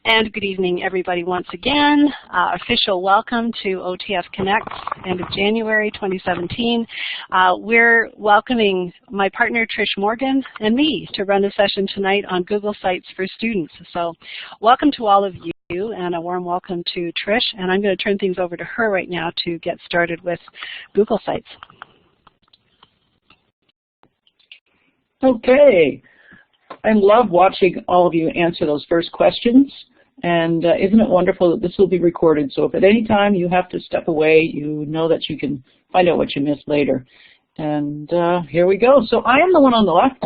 And good evening, everybody, once again. Official welcome to OTF Connect, end of January 2017. We're welcoming my partner, Trish Morgan, and me to run a session tonight on Google Sites for students. So welcome to all of you, and a warm welcome to Trish. And I'm going to turn things over to her right now to get started with Google Sites. Okay. I love watching all of you answer those first questions. And isn't it wonderful that this will be recorded? So if at any time you have to step away, you know that you can find out what you missed later. And here we go. So I am the one on the left.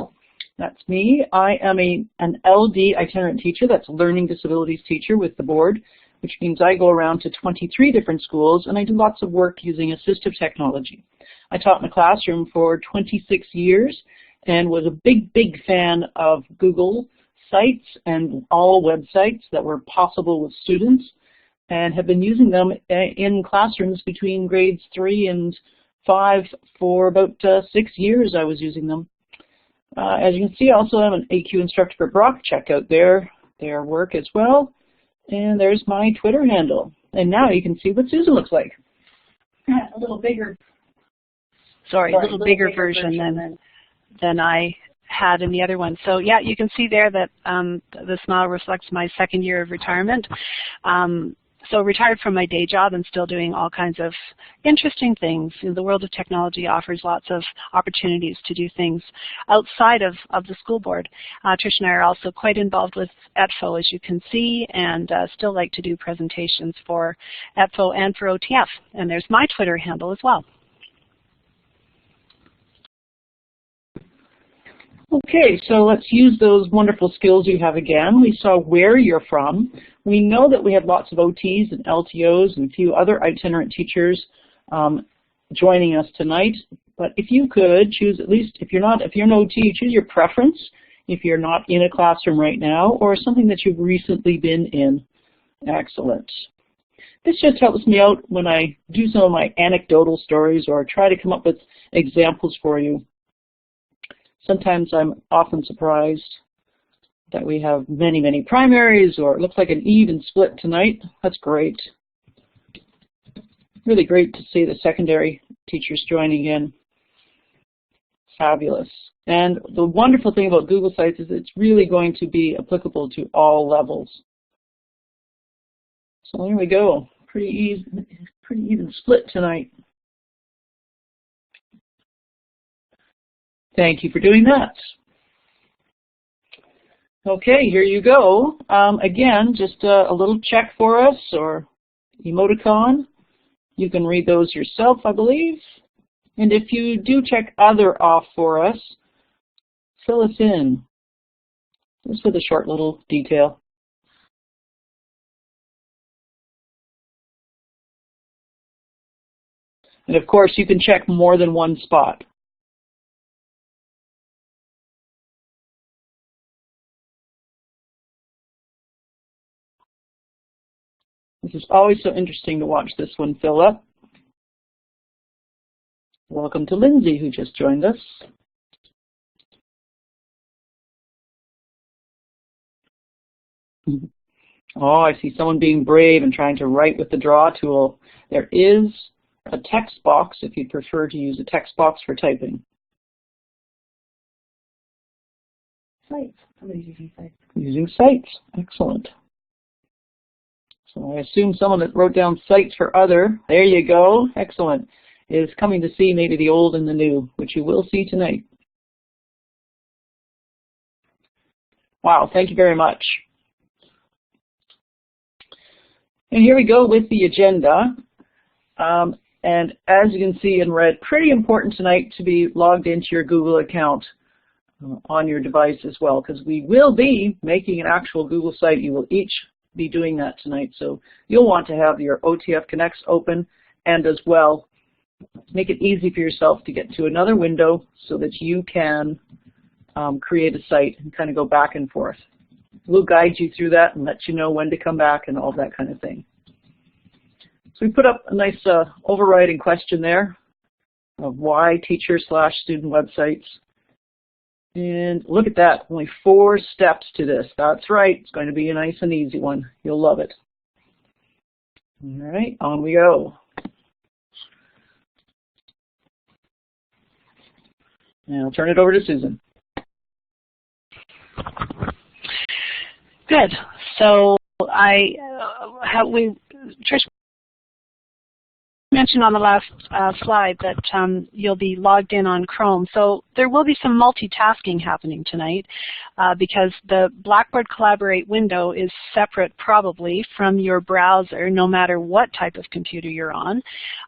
That's me. I am an LD itinerant teacher. That's a learning disabilities teacher with the board, which means I go around to 23 different schools, and I do lots of work using assistive technology. I taught in the classroom for 26 years and was a big fan of Google Sites and all websites that were possible with students, and have been using them in classrooms between grades 3 and 5 for about 6 years. I was using them. As you can see, also I'm an AQ instructor for Brock. Check out their work as well. And there's my Twitter handle. And now you can see what Susan looks like. A little bigger. Sorry, a little bigger version than I had in the other one. So yeah, you can see there that the smile reflects my second year of retirement. So retired from my day job and still doing all kinds of interesting things. The world of technology offers lots of opportunities to do things outside of the school board. Trish and I are also quite involved with ETFO, as you can see, and still like to do presentations for ETFO and for OTF. And there's my Twitter handle as well. Okay, so let's use those wonderful skills you have again. We saw where you're from. We know that we had lots of OTs and LTOs and a few other itinerant teachers joining us tonight. But if you could choose, at least if you're an OT, choose your preference if you're not in a classroom right now, or something that you've recently been in. Excellent. This just helps me out when I do some of my anecdotal stories or try to come up with examples for you. Sometimes I'm often surprised that we have many primaries, or it looks like an even split tonight. That's great. Really great to see the secondary teachers joining in. Fabulous. And the wonderful thing about Google Sites is it's really going to be applicable to all levels. So there we go. Pretty even split tonight. Thank you for doing that. Okay, here you go. Again, just a little check for us, or emoticon. You can read those yourself, I believe. And if you do check other off for us, fill us in. Just with a short little detail. And of course, you can check more than one spot. This is always so interesting to watch this one fill up. Welcome to Lindsay, who just joined us. Oh, I see someone being brave and trying to write with the draw tool. There is a text box if you'd prefer to use a text box for typing. Sites. Somebody's using sites. Using sites. Excellent. So I assume someone that wrote down sites for other, there you go, excellent, is coming to see maybe the old and the new, which you will see tonight. Wow, thank you very much. And here we go with the agenda. And as you can see in red, pretty important tonight to be logged into your Google account on your device as well, because we will be making an actual Google site. You will each be doing that tonight, so you'll want to have your OTF Connects open, and as well make it easy for yourself to get to another window so that you can create a site and kind of go back and forth. We'll guide you through that and let you know when to come back and all that kind of thing. So we put up a nice overriding question there of why teacher/student websites. And look at that, only 4 steps to this. That's right, it's going to be a nice and easy one. You'll love it. All right, on we go. And I'll turn it over to Susan. Good. So Trish mentioned on the last slide that you'll be logged in on Chrome. So there will be some multitasking happening tonight because the Blackboard Collaborate window is separate probably from your browser no matter what type of computer you're on.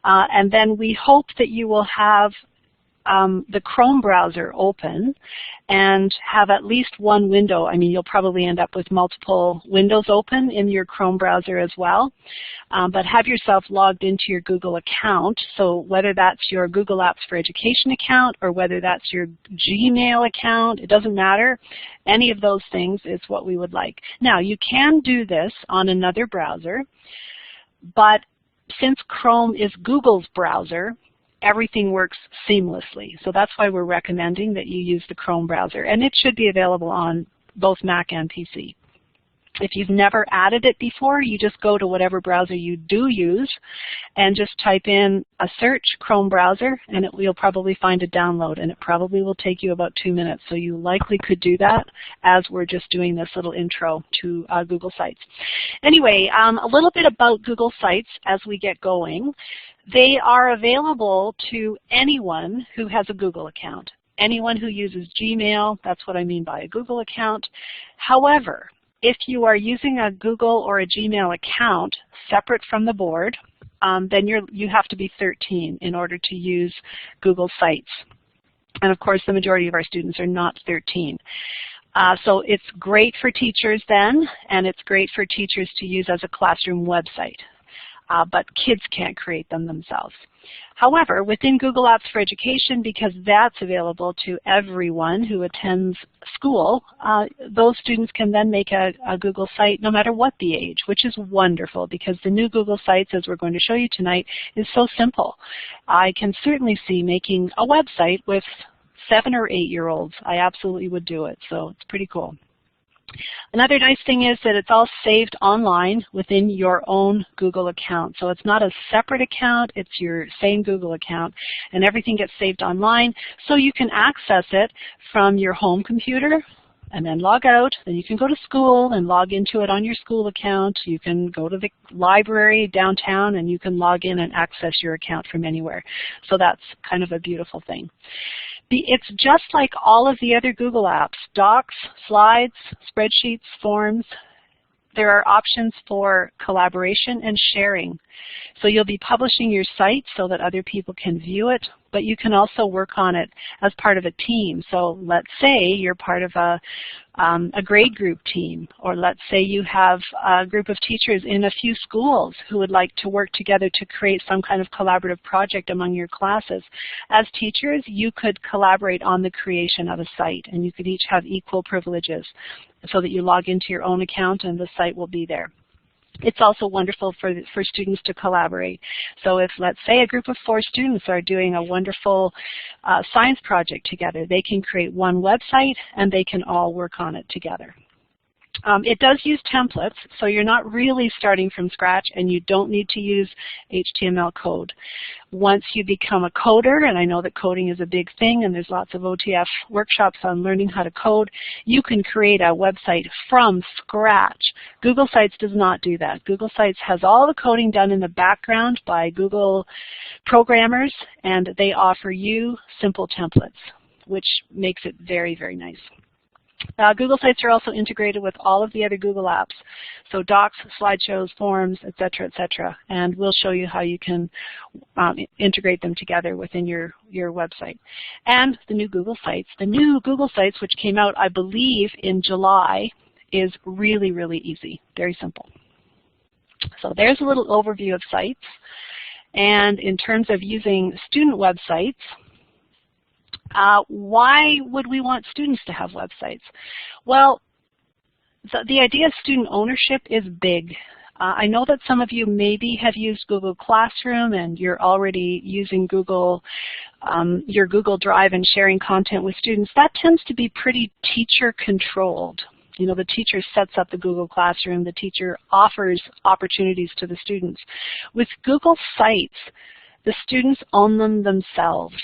And then we hope that you will have the Chrome browser open and have at least one window. I mean, you'll probably end up with multiple windows open in your Chrome browser as well. But have yourself logged into your Google account. So whether that's your Google Apps for Education account or whether that's your Gmail account, it doesn't matter. Any of those things is what we would like. Now, you can do this on another browser, but since Chrome is Google's browser, everything works seamlessly. So that's why we're recommending that you use the Chrome browser. And it should be available on both Mac and PC. If you've never added it before, you just go to whatever browser you do use and just type in a search, Chrome browser, and you'll probably find a download. And it probably will take you about 2 minutes. So you likely could do that as we're just doing this little intro to Google Sites. Anyway, a little bit about Google Sites as we get going. They are available to anyone who has a Google account. Anyone who uses Gmail, that's what I mean by a Google account. However, if you are using a Google or a Gmail account separate from the board, then you have to be 13 in order to use Google Sites. And of course, the majority of our students are not 13. So it's great for teachers then, and it's great for teachers to use as a classroom website. But kids can't create them themselves. However, within Google Apps for Education, because that's available to everyone who attends school, those students can then make a Google site no matter what the age, which is wonderful because the new Google Sites, as we're going to show you tonight, is so simple. I can certainly see making a website with 7- or 8-year-olds. I absolutely would do it, so it's pretty cool. Another nice thing is that it's all saved online within your own Google account. So it's not a separate account, it's your same Google account, and everything gets saved online. So you can access it from your home computer and then log out. Then you can go to school and log into it on your school account. You can go to the library downtown and you can log in and access your account from anywhere. So that's kind of a beautiful thing. It's just like all of the other Google apps, docs, slides, spreadsheets, forms. There are options for collaboration and sharing. So you'll be publishing your site so that other people can view it, but you can also work on it as part of a team. So let's say you're part of a grade group team, or let's say you have a group of teachers in a few schools who would like to work together to create some kind of collaborative project among your classes. As teachers, you could collaborate on the creation of a site, and you could each have equal privileges so that you log into your own account and the site will be there. It's also wonderful for students to collaborate. So if, let's say, a group of 4 students are doing a wonderful science project together, they can create one website and they can all work on it together. It does use templates, so you're not really starting from scratch and you don't need to use HTML code. Once you become a coder, and I know that coding is a big thing and there's lots of OTF workshops on learning how to code, you can create a website from scratch. Google Sites does not do that. Google Sites has all the coding done in the background by Google programmers, and they offer you simple templates, which makes it very, very nice. Google Sites are also integrated with all of the other Google apps, so docs, slideshows, forms, etc., etc. And we'll show you how you can integrate them together within your website. And the new Google Sites. The new Google Sites, which came out, I believe, in July, is really, really easy, very simple. So there's a little overview of sites. And in terms of using student websites, why would we want students to have websites? Well, the idea of student ownership is big. I know that some of you maybe have used Google Classroom and you're already using your Google Drive and sharing content with students. That tends to be pretty teacher controlled. You know, the teacher sets up the Google Classroom, the teacher offers opportunities to the students. With Google Sites, the students own them themselves.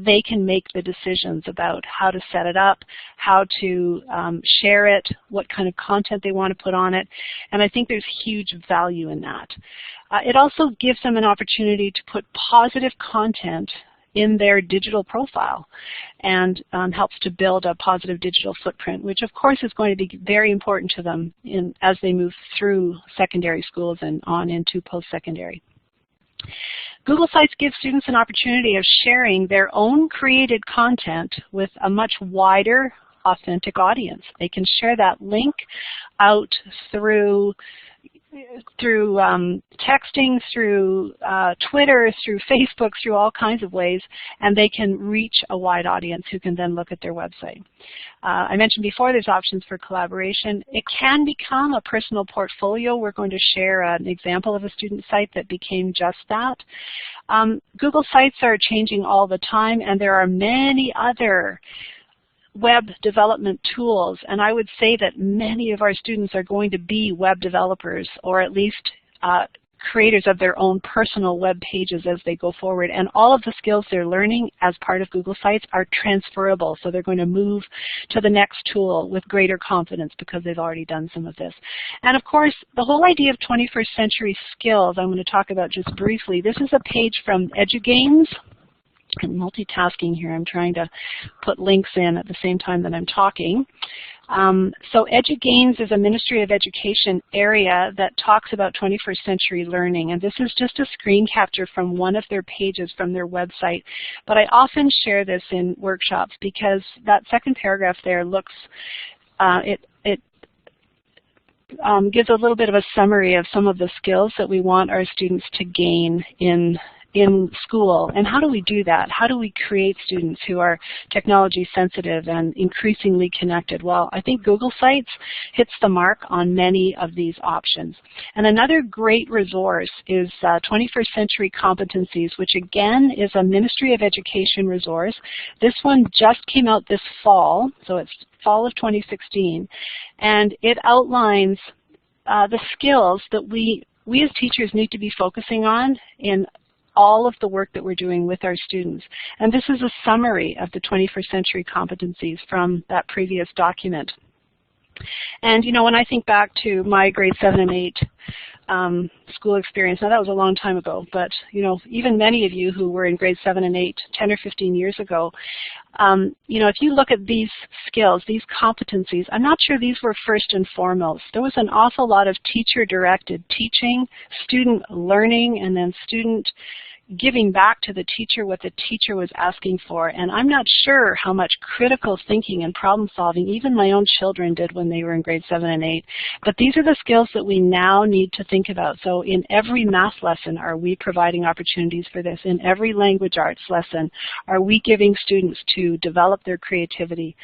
They can make the decisions about how to set it up, how to share it, what kind of content they want to put on it, and I think there's huge value in that. It also gives them an opportunity to put positive content in their digital profile and helps to build a positive digital footprint, which of course is going to be very important to them as they move through secondary schools and on into post-secondary. Google Sites give students an opportunity of sharing their own created content with a much wider, authentic audience. They can share that link out through texting, through Twitter, through Facebook, through all kinds of ways, and they can reach a wide audience who can then look at their website. I mentioned before there's options for collaboration. It can become a personal portfolio. We're going to share an example of a student site that became just that. Google Sites are changing all the time, and there are many other web development tools, and I would say that many of our students are going to be web developers, or at least creators of their own personal web pages as they go forward. And all of the skills they're learning as part of Google Sites are transferable, so they're going to move to the next tool with greater confidence because they've already done some of this. And of course, the whole idea of 21st century skills I'm going to talk about just briefly. This is a page from EduGains. I'm multitasking here. I'm trying to put links in at the same time that I'm talking. So EduGains is a Ministry of Education area that talks about 21st century learning, and this is just a screen capture from one of their pages from their website. But I often share this in workshops because that second paragraph there looks, gives a little bit of a summary of some of the skills that we want our students to gain in school. And how do we do that? How do we create students who are technology sensitive and increasingly connected? Well, I think Google Sites hits the mark on many of these options. And another great resource is 21st Century Competencies, which again is a Ministry of Education resource. This one just came out this fall, so it's fall of 2016, and it outlines the skills that we as teachers need to be focusing on in all of the work that we're doing with our students. And this is a summary of the 21st Century Competencies from that previous document. And you know, when I think back to my grade 7 and 8 school experience, now that was a long time ago, but you know, even many of you who were in grade 7 and 8 10 or 15 years ago, you know, if you look at these skills, these competencies, I'm not sure these were first and foremost. There was an awful lot of teacher-directed teaching, student learning, and then student giving back to the teacher what the teacher was asking for. And I'm not sure how much critical thinking and problem solving even my own children did when they were in grade 7 and 8. But these are the skills that we now need to think about. So in every math lesson, are we providing opportunities for this? In every language arts lesson, are we giving students to develop their creativity?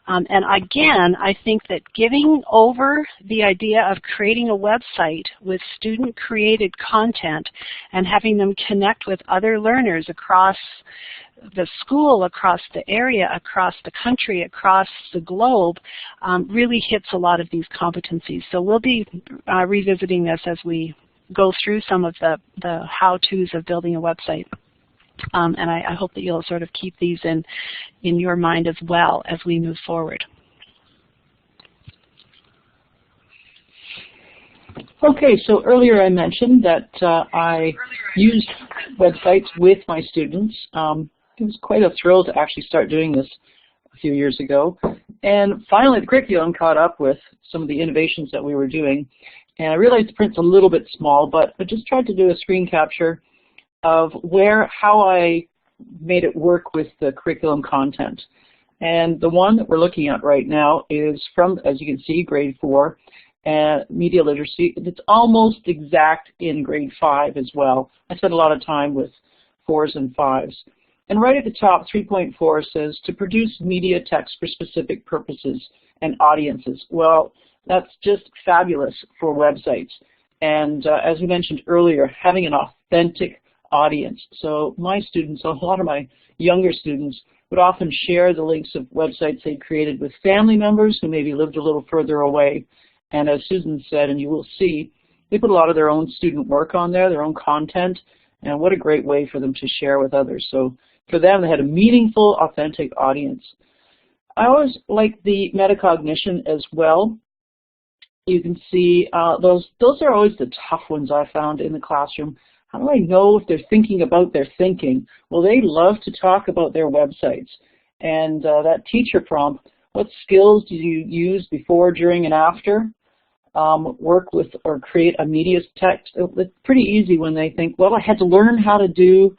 And again, I think that giving over the idea of creating a website with student-created content and having them connect with other learners across the school, across the area, across the country, across the globe, really hits a lot of these competencies. So we'll be revisiting this as we go through some of the how-tos of building a website. And I hope that you'll sort of keep these in your mind as well as we move forward. Okay, so earlier I mentioned that I used websites with my students. It was quite a thrill to actually start doing this a few years ago. And finally the curriculum caught up with some of the innovations that we were doing. And I realized the print's a little bit small, but I just tried to do a screen capture of how I made it work with the curriculum content. And the one that we're looking at right now is from, as you can see, grade 4, media literacy. It's almost exact in grade 5 as well. I spent a lot of time with 4s and 5s. And right at the top, 3.4 says to produce media text for specific purposes and audiences. Well, that's just fabulous for websites. And as we mentioned earlier, having an authentic audience. So my students, a lot of my younger students, would often share the links of websites they created with family members who maybe lived a little further away. And as Susan said, and you will see, they put a lot of their own student work on there, their own content, and what a great way for them to share with others. So for them, they had a meaningful, authentic audience. I always like the metacognition as well. You can see those are always the tough ones I found in the classroom. How do I know if they're thinking about their thinking? Well, they love to talk about their websites. And that teacher prompt, what skills do you use before, during, and after? Work with or create a media text. It's pretty easy when they think, well, I had to learn how to do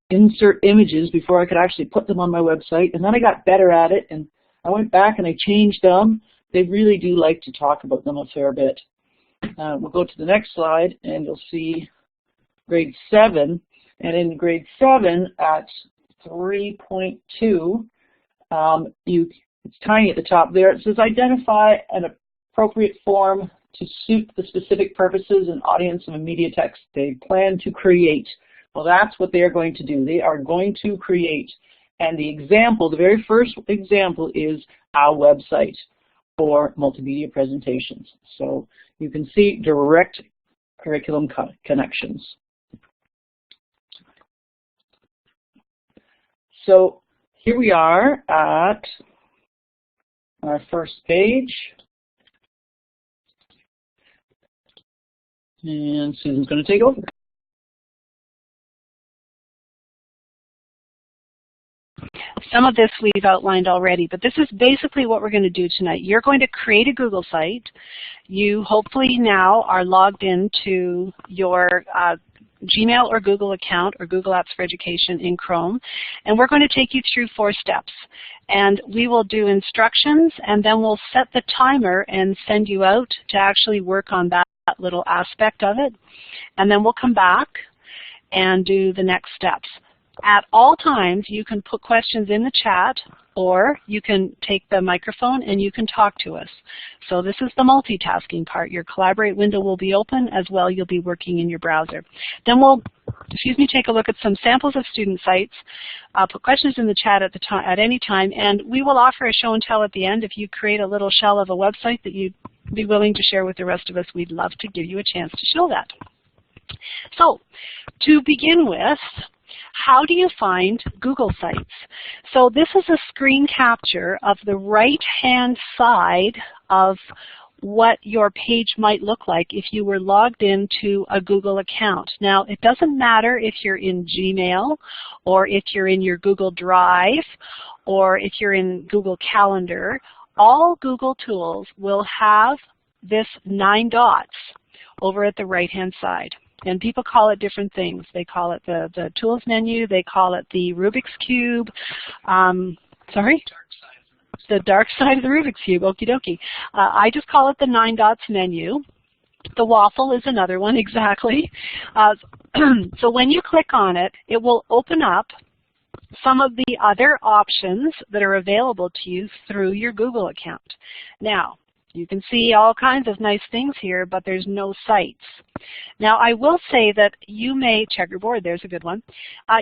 insert images before I could actually put them on my website, and then I got better at it, and I went back and I changed them. They really do like to talk about them a fair bit. We'll go to the next slide, and you'll see grade 7. And in grade 7 at 3.2, it's tiny at the top there. It says identify an appropriate form to suit the specific purposes and audience of a media text they plan to create. Well, that's what they are going to do. They are going to create. And the example, the very first example is our website for multimedia presentations. So you can see direct curriculum connections. So here we are at our first page. And Susan's going to take over. Some of this we've outlined already, but this is basically what we're going to do tonight. You're going to create a Google site. You hopefully now are logged into your Gmail or Google account or Google Apps for Education in Chrome, and we're going to take you through 4 steps. And we will do instructions, and then we'll set the timer and send you out to actually work on that little aspect of it. And then we'll come back and do the next steps. At all times, you can put questions in the chat, or you can take the microphone and you can talk to us. So this is the multitasking part. Your Collaborate window will be open as well. You'll be working in your browser. Then we'll, take a look at some samples of student sites, put questions in the chat at any time, and we will offer a show and tell at the end. If you create a little shell of a website that you'd be willing to share with the rest of us, we'd love to give you a chance to show that. So to begin with, how do you find Google sites? So this is a screen capture of the right-hand side of what your page might look like if you were logged into a Google account. Now, it doesn't matter if you're in Gmail, or if you're in your Google Drive, or if you're in Google Calendar. All Google tools will have this 9 dots over at the right-hand side. And people call it different things. They call it the tools menu. They call it the Rubik's Cube. The dark side of the Rubik's Cube. Okie dokie. I just call it the 9 dots menu. The waffle is another one, exactly. So when you click on it, it will open up some of the other options that are available to you through your Google account. Now, you can see all kinds of nice things here, but there's no sites. Now, I will say that you may, checkerboard, there's a good one.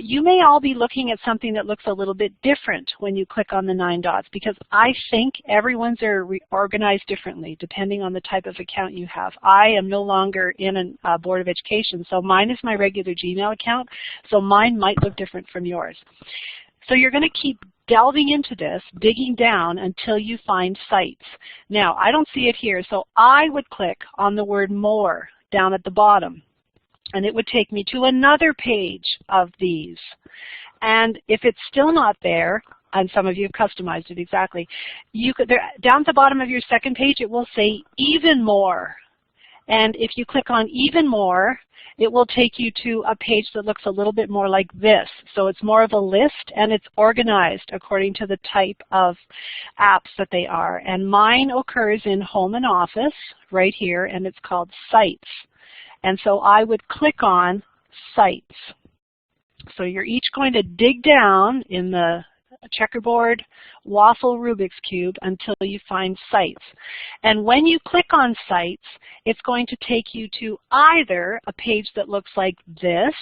You may all be looking at something that looks a little bit different when you click on the 9 dots, because I think everyone's are organized differently depending on the type of account you have. I am no longer in a Board of Education, so mine is my regular Gmail account, so mine might look different from yours. So you're going to keep delving into this, digging down until you find sites. Now, I don't see it here, so I would click on the word more down at the bottom, and it would take me to another page of these. And if it's still not there, and some of you have customized it exactly, you could, down at the bottom of your second page, it will say even more. And if you click on even more, it will take you to a page that looks a little bit more like this. So it's more of a list, and it's organized according to the type of apps that they are. And mine occurs in Home and Office right here, and it's called Sites. And so I would click on Sites. So you're each going to dig down in the a checkerboard, waffle, Rubik's Cube until you find Sites. And when you click on Sites, it's going to take you to either a page that looks like this,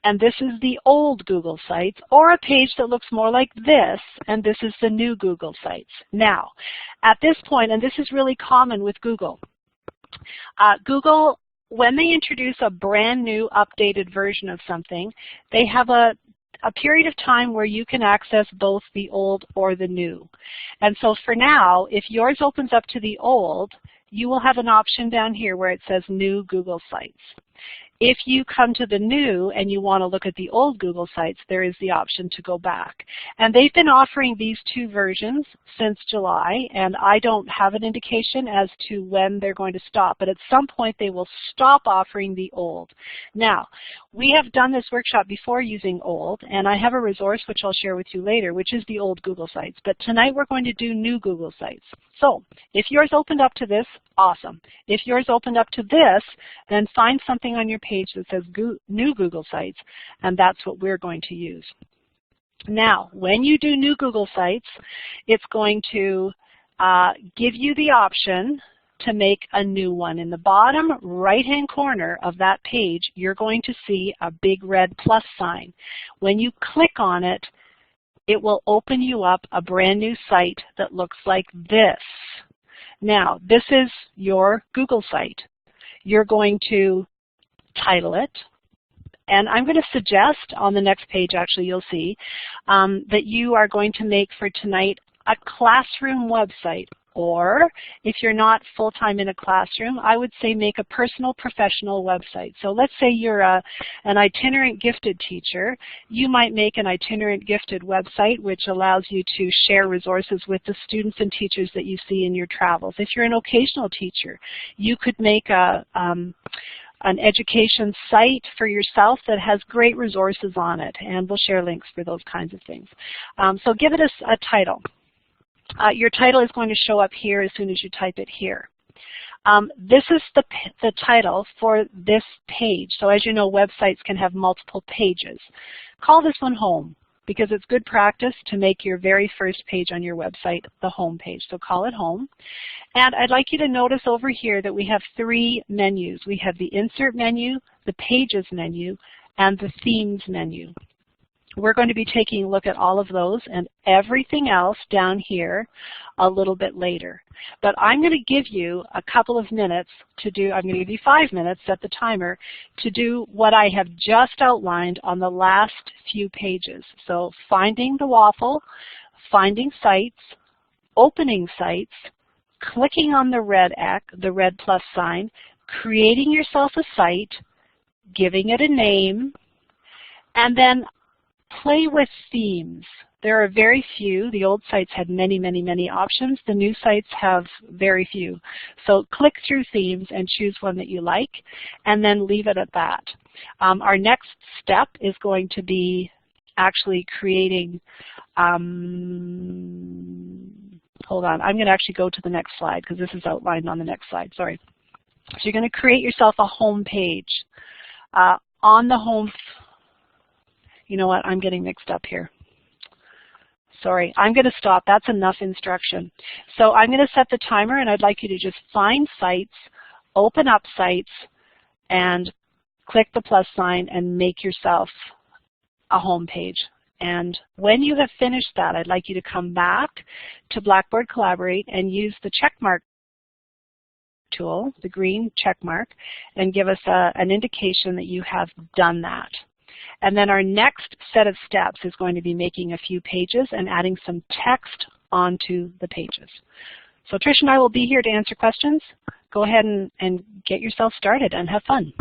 and this is the old Google Sites, or a page that looks more like this, and this is the new Google Sites. Now, at this point, and this is really common with Google, Google, when they introduce a brand new updated version of something, they have a period of time where you can access both the old or the new. And so for now, if yours opens up to the old, you will have an option down here where it says New Google Sites. If you come to the new and you want to look at the old Google Sites, there is the option to go back. And they've been offering these two versions since July, and I don't have an indication as to when they're going to stop, but at some point they will stop offering the old. Now, we have done this workshop before using old, and I have a resource which I'll share with you later, which is the old Google Sites. But tonight we're going to do new Google Sites. So if yours opened up to this, awesome. If yours opened up to this, then find something on your page that says New Google Sites, and that's what we're going to use. Now, when you do New Google Sites, it's going to give you the option to make a new one. In the bottom right-hand corner of that page, you're going to see a big red plus sign. When you click on it, it will open you up a brand new site that looks like this. Now, this is your Google site. You're going to title it, and I'm going to suggest on the next page, actually, you'll see, that you are going to make for tonight a classroom website. Or if you're not full-time in a classroom, I would say make a personal professional website. So let's say you're an itinerant gifted teacher. You might make an itinerant gifted website which allows you to share resources with the students and teachers that you see in your travels. If you're an occasional teacher, you could make an education site for yourself that has great resources on it, and we'll share links for those kinds of things. So give it a title. Your title is going to show up here as soon as you type it here. This is the title for this page. So as you know, websites can have multiple pages. Call this one Home, because it's good practice to make your very first page on your website the home page. So call it Home. And I'd like you to notice over here that we have three menus. We have the Insert menu, the Pages menu, and the Themes menu. We're going to be taking a look at all of those and everything else down here a little bit later. But I'm going to give you a couple of minutes to do, I'm going to give you 5 minutes, set the timer, to do what I have just outlined on the last few pages. So finding the waffle, finding sites, opening sites, clicking on the red plus sign, creating yourself a site, giving it a name, and then play with themes. There are very few. The old sites had many, many, many options. The new sites have very few. So click through themes and choose one that you like, and then leave it at that. Our next step is going to be actually creating, hold on, I'm going to actually go to the next slide because this is outlined on the next slide, sorry. So you're going to create yourself a home page. On the home, you know what, I'm getting mixed up here. Sorry, I'm going to stop. That's enough instruction. So I'm going to set the timer, and I'd like you to just find sites, open up sites, and click the plus sign and make yourself a home page. And when you have finished that, I'd like you to come back to Blackboard Collaborate and use the checkmark tool, the green check mark, and give us an indication that you have done that. And then our next set of steps is going to be making a few pages and adding some text onto the pages. So Trish and I will be here to answer questions. Go ahead and get yourself started and have fun.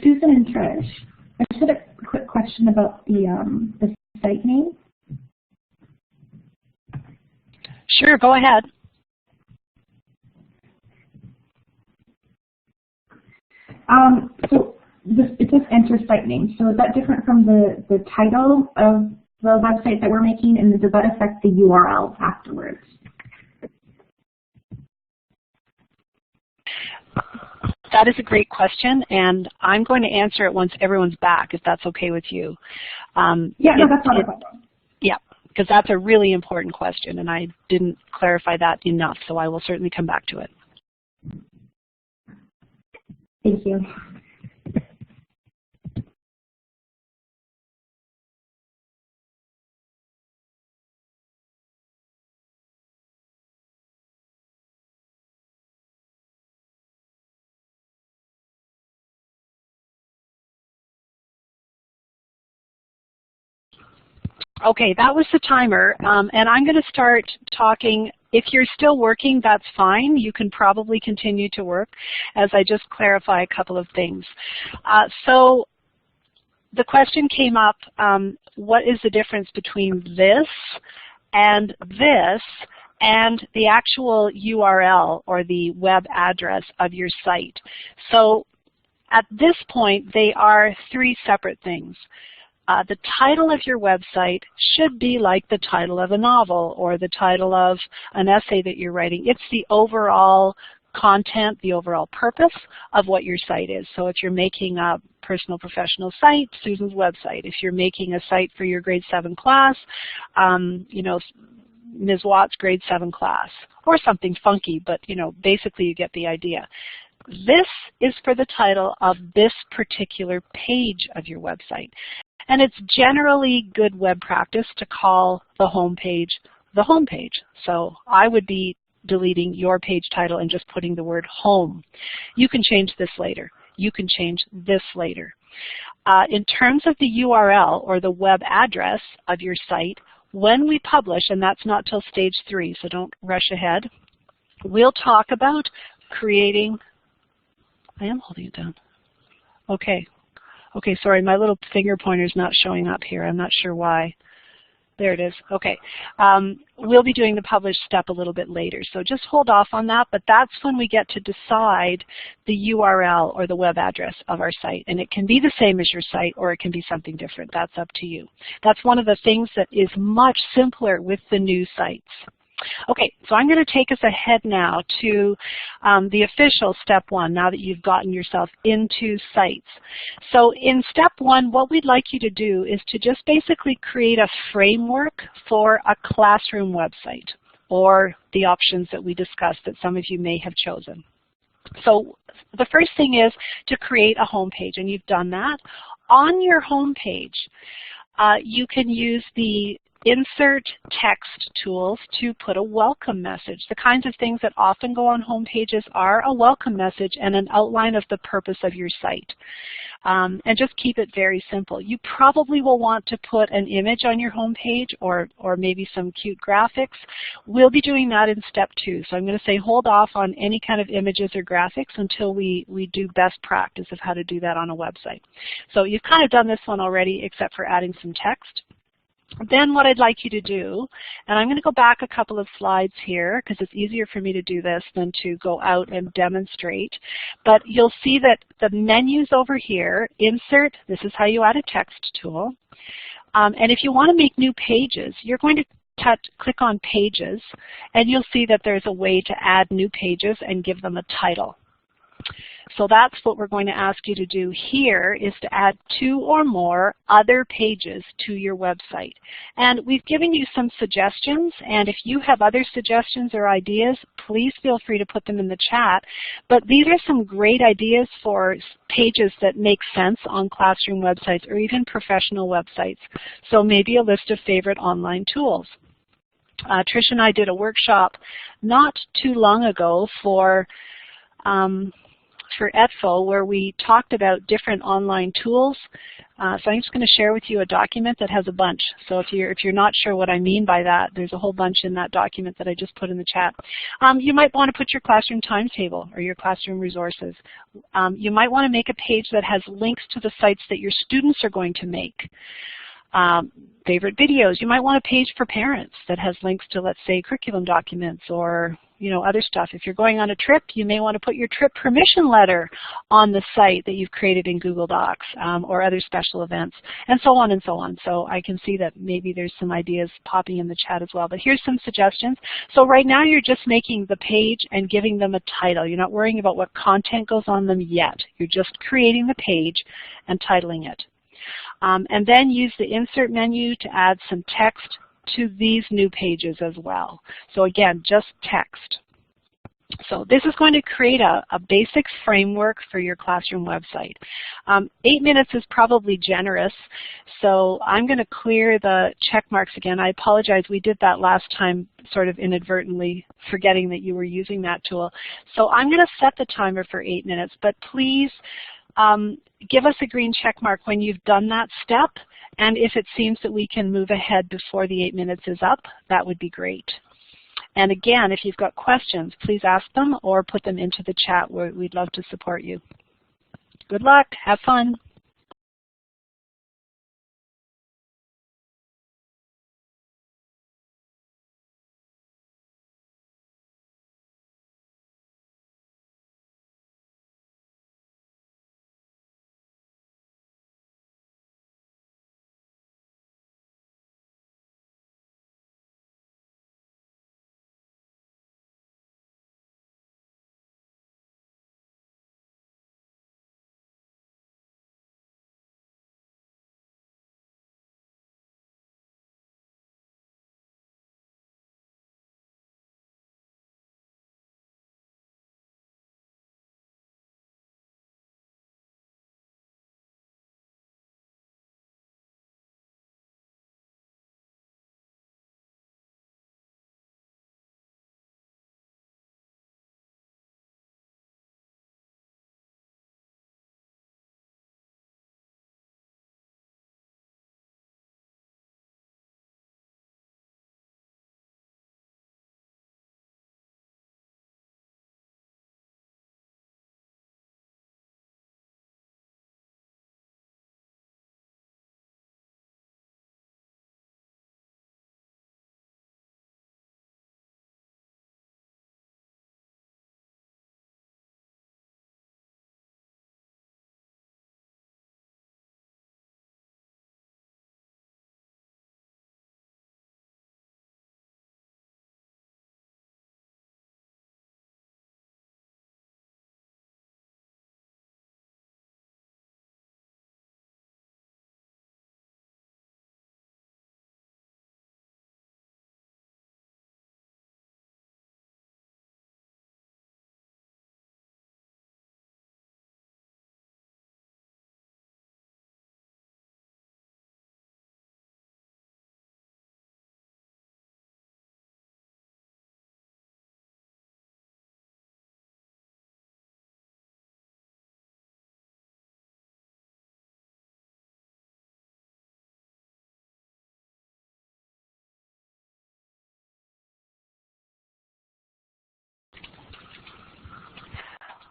Susan and Trish, I just had a quick question about the site name. Sure, go ahead. So it says enter site name. So is that different from the title of the website that we're making, and does that affect the URL afterwards? That is a great question, and I'm going to answer it once everyone's back, if that's okay with you. Yeah, no, that's not a problem. Yeah, because that's a really important question, and I didn't clarify that enough, so I will certainly come back to it. Thank you. Okay, that was the timer, and I'm going to start talking. If you're still working, that's fine. You can probably continue to work as I just clarify a couple of things. So the question came up, what is the difference between this and the actual URL or the web address of your site? So at this point, they are three separate things. The title of your website should be like the title of a novel or the title of an essay that you're writing. It's the overall content, the overall purpose of what your site is. So if you're making a personal professional site, Susan's website. If you're making a site for your grade 7 class, you know, Ms. Watt's grade 7 class, or something funky, but you know, basically you get the idea. This is for the title of this particular page of your website. And it's generally good web practice to call the home page the home page. So I would be deleting your page title and just putting the word home. You can change this later. You can change this later. In terms of the URL or the web address of your site, when we publish, and that's not till stage 3, so don't rush ahead, we'll talk about creating, I am holding it down. Okay. Okay, sorry, my little finger pointer's not showing up here. I'm not sure why. There it is. Okay. We'll be doing the publish step a little bit later, so just hold off on that, but that's when we get to decide the URL or the web address of our site, and it can be the same as your site or it can be something different. That's up to you. That's one of the things that is much simpler with the new sites. Okay, so I'm going to take us ahead now to the official step 1, now that you've gotten yourself into sites. So in step 1, what we'd like you to do is to just basically create a framework for a classroom website, or the options that we discussed that some of you may have chosen. So the first thing is to create a home page, and you've done that. On your home page, you can use the insert text tools to put a welcome message. The kinds of things that often go on home pages are a welcome message and an outline of the purpose of your site. And just keep it very simple. You probably will want to put an image on your home page or maybe some cute graphics. We'll be doing that in step 2. So I'm going to say hold off on any kind of images or graphics until we do best practice of how to do that on a website. So you've kind of done this one already except for adding some text. Then what I'd like you to do, and I'm going to go back a couple of slides here because it's easier for me to do this than to go out and demonstrate, but you'll see that the menus over here, insert, this is how you add a text tool, and if you want to make new pages, you're going to click on pages, and you'll see that there's a way to add new pages and give them a title. So that's what we're going to ask you to do here, is to add 2 or more other pages to your website. And we've given you some suggestions, and if you have other suggestions or ideas, please feel free to put them in the chat. But these are some great ideas for pages that make sense on classroom websites or even professional websites. So maybe a list of favorite online tools. Trish and I did a workshop not too long ago for for ETFO where we talked about different online tools. So I'm just going to share with you a document that has a bunch. So if you're not sure what I mean by that, there's a whole bunch in that document that I just put in the chat. You might want to put your classroom timetable or your classroom resources. You might want to make a page that has links to the sites that your students are going to make. Favorite videos. You might want a page for parents that has links to, let's say, curriculum documents or other stuff. If you're going on a trip, you may want to put your trip permission letter on the site that you've created in Google Docs or other special events, and so on and so on. So I can see that maybe there's some ideas popping in the chat as well. But here's some suggestions. So right now you're just making the page and giving them a title. You're not worrying about what content goes on them yet. You're just creating the page and titling it. And then use the insert menu to add some text to these new pages as well. So again, just text. So this is going to create a basic framework for your classroom website. 8 minutes is probably generous, so I'm going to clear the check marks again. I apologize, we did that last time sort of inadvertently, forgetting that you were using that tool. So I'm going to set the timer for 8 minutes, but please give us a green check mark when you've done that step, and if it seems that we can move ahead before the 8 minutes is up, that would be great. And again, if you've got questions, please ask them or put them into the chat where we'd love to support you. Good luck, have fun.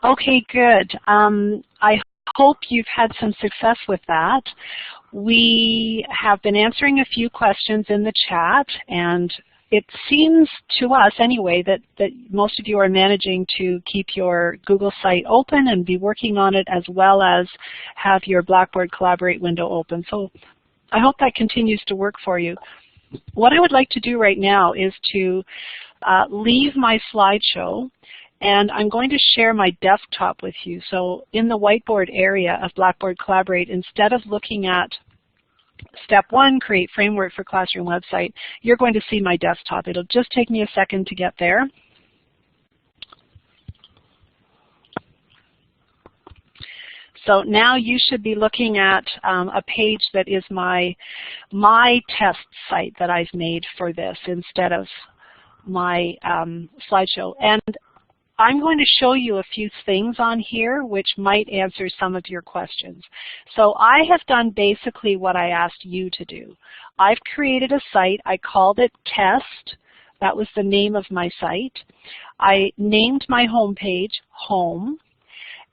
Okay, good. I hope you've had some success with that. We have been answering a few questions in the chat, and it seems to us anyway that most of you are managing to keep your Google site open and be working on it, as well as have your Blackboard Collaborate window open. So I hope that continues to work for you. What I would like to do right now is to leave my slideshow, and I'm going to share my desktop with you. So in the whiteboard area of Blackboard Collaborate, instead of looking at step 1, create framework for classroom website, you're going to see my desktop. It'll just take me a second to get there. So now you should be looking at a page that is my test site that I've made for this instead of my slideshow. And I'm going to show you a few things on here which might answer some of your questions. So I have done basically what I asked you to do. I've created a site. I called it Test. That was the name of my site. I named my home page Home,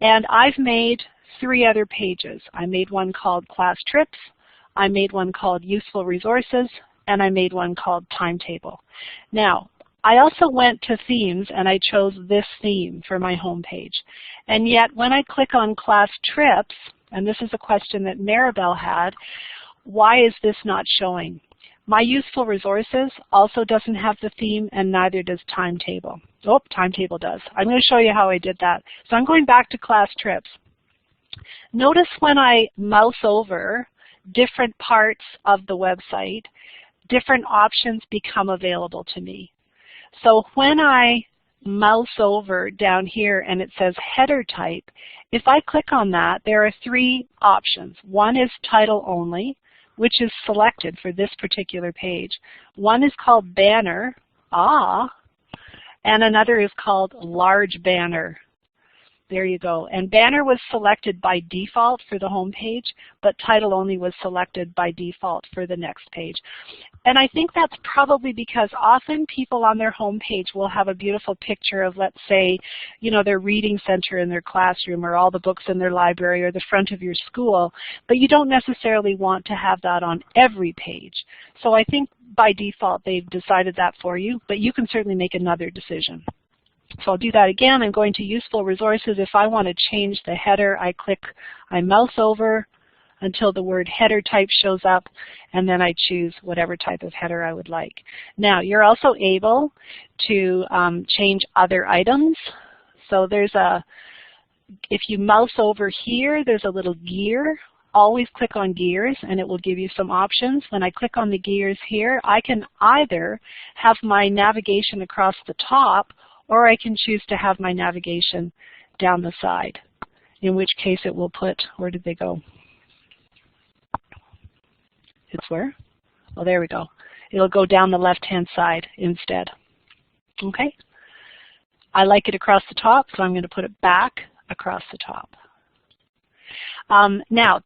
and I've made 3 other pages. I made one called Class Trips, I made one called Useful Resources, and I made one called Timetable. Now, I also went to themes and I chose this theme for my home page. And yet when I click on Class Trips, and this is a question that Maribel had, why is this not showing? My Useful Resources also doesn't have the theme, and neither does Timetable. Oh, Timetable does. I'm going to show you how I did that. So I'm going back to Class Trips. Notice when I mouse over different parts of the website, different options become available to me. So when I mouse over down here and it says header type, if I click on that, there are 3 options. One is title only, which is selected for this particular page. One is called banner, and another is called large banner. There you go. And banner was selected by default for the home page, but title only was selected by default for the next page. And I think that's probably because often people on their home page will have a beautiful picture of, let's say, you know, their reading center in their classroom, or all the books in their library, or the front of your school, but you don't necessarily want to have that on every page. So I think by default they've decided that for you, but you can certainly make another decision. So I'll do that again. I'm going to Useful Resources. If I want to change the header, I mouse over until the word header type shows up, and then I choose whatever type of header I would like. Now, you're also able to change other items. So if you mouse over here, there's a little gear. Always click on gears and it will give you some options. When I click on the gears here, I can either have my navigation across the top, or I can choose to have my navigation down the side, in which case it will put, where did they go? It's where? Oh, there we go. It'll go down the left-hand side instead. Okay? I like it across the top, so I'm going to put it back across the top. Now,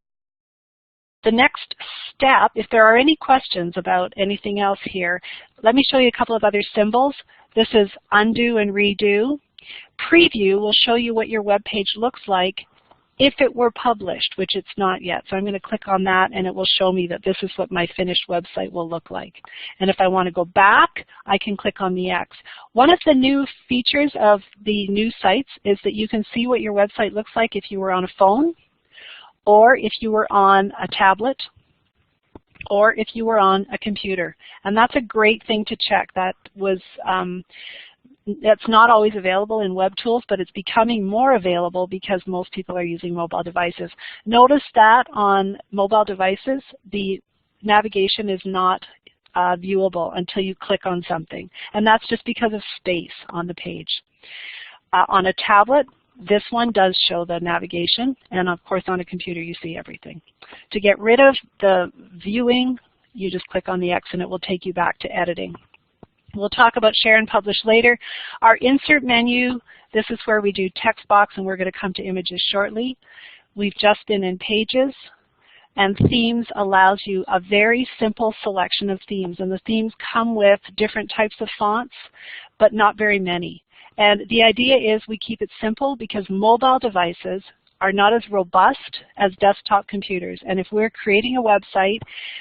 the next step, if there are any questions about anything else here, let me show you a couple of other symbols. This is undo and redo. Preview will show you what your web page looks like if it were published, which it's not yet. So I'm going to click on that and it will show me that this is what my finished website will look like. And if I want to go back, I can click on the X. One of the new features of the new sites is that you can see what your website looks like if you were on a phone, or if you were on a tablet, or if you were on a computer. And that's a great thing to check. That's not always available in web tools, but it's becoming more available because most people are using mobile devices. Notice that on mobile devices, the navigation is not viewable until you click on something. And that's just because of space on the page. On a tablet, this one does show the navigation, and of course on a computer you see everything. To get rid of the viewing, you just click on the X and it will take you back to editing. We'll talk about share and publish later. Our insert menu, this is where we do text box, and we're going to come to images shortly. We've just been in pages, and themes allows you a very simple selection of themes, and the themes come with different types of fonts, but not very many. And the idea is we keep it simple because mobile devices are not as robust as desktop computers. And if we're creating a website,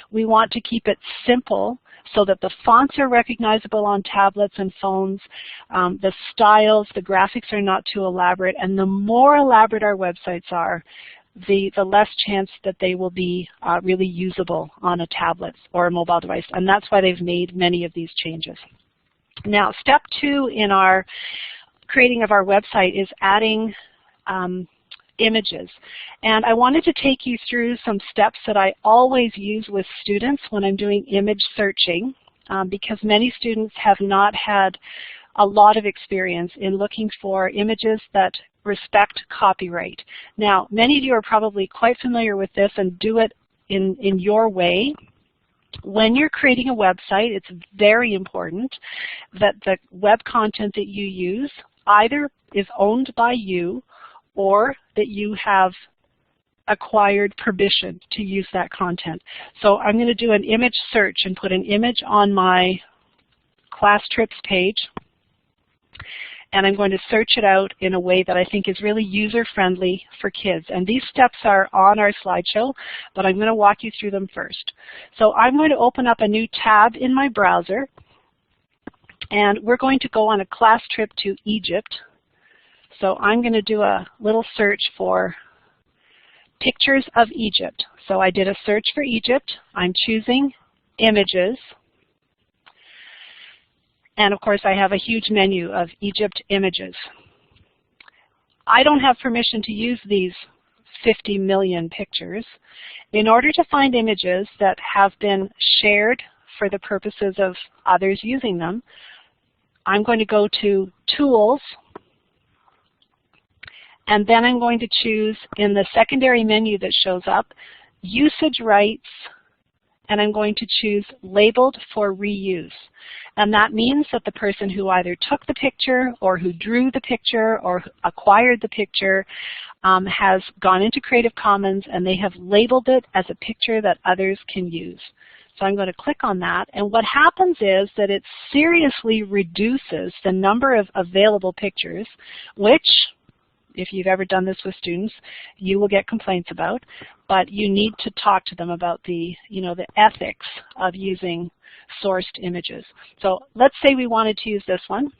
we want to keep it simple so that the fonts are recognizable on tablets and phones, the styles, the graphics are not too elaborate, and the more elaborate our websites are, the less chance that they will be really usable on a tablet or a mobile device. And that's why they've made many of these changes. Now, step 2 in our creating of our website is adding images. And I wanted to take you through some steps that I always use with students when I'm doing image searching, because many students have not had a lot of experience in looking for images that respect copyright. Now, many of you are probably quite familiar with this and do it in your way. When you're creating a website, it's very important that the web content that you use either is owned by you or that you have acquired permission to use that content. So I'm going to do an image search and put an image on my class trips page, and I'm going to search it out in a way that I think is really user-friendly for kids. And these steps are on our slideshow, but I'm going to walk you through them first. So I'm going to open up a new tab in my browser, and we're going to go on a class trip to Egypt. So I'm going to do a little search for pictures of Egypt. So I did a search for Egypt. I'm choosing images. And of course, I have a huge menu of Egypt images. I don't have permission to use these 50 million pictures. In order to find images that have been shared for the purposes of others using them, I'm going to go to Tools, and then I'm going to choose in the secondary menu that shows up, Usage Rights, and I'm going to choose Labeled for Reuse. And that means that the person who either took the picture or who drew the picture or acquired the picture has gone into Creative Commons and they have labeled it as a picture that others can use. So I'm going to click on that, and what happens is that it seriously reduces the number of available pictures, which, if you've ever done this with students, you will get complaints about, but you need to talk to them about the ethics of using sourced images. So let's say we wanted to use this one.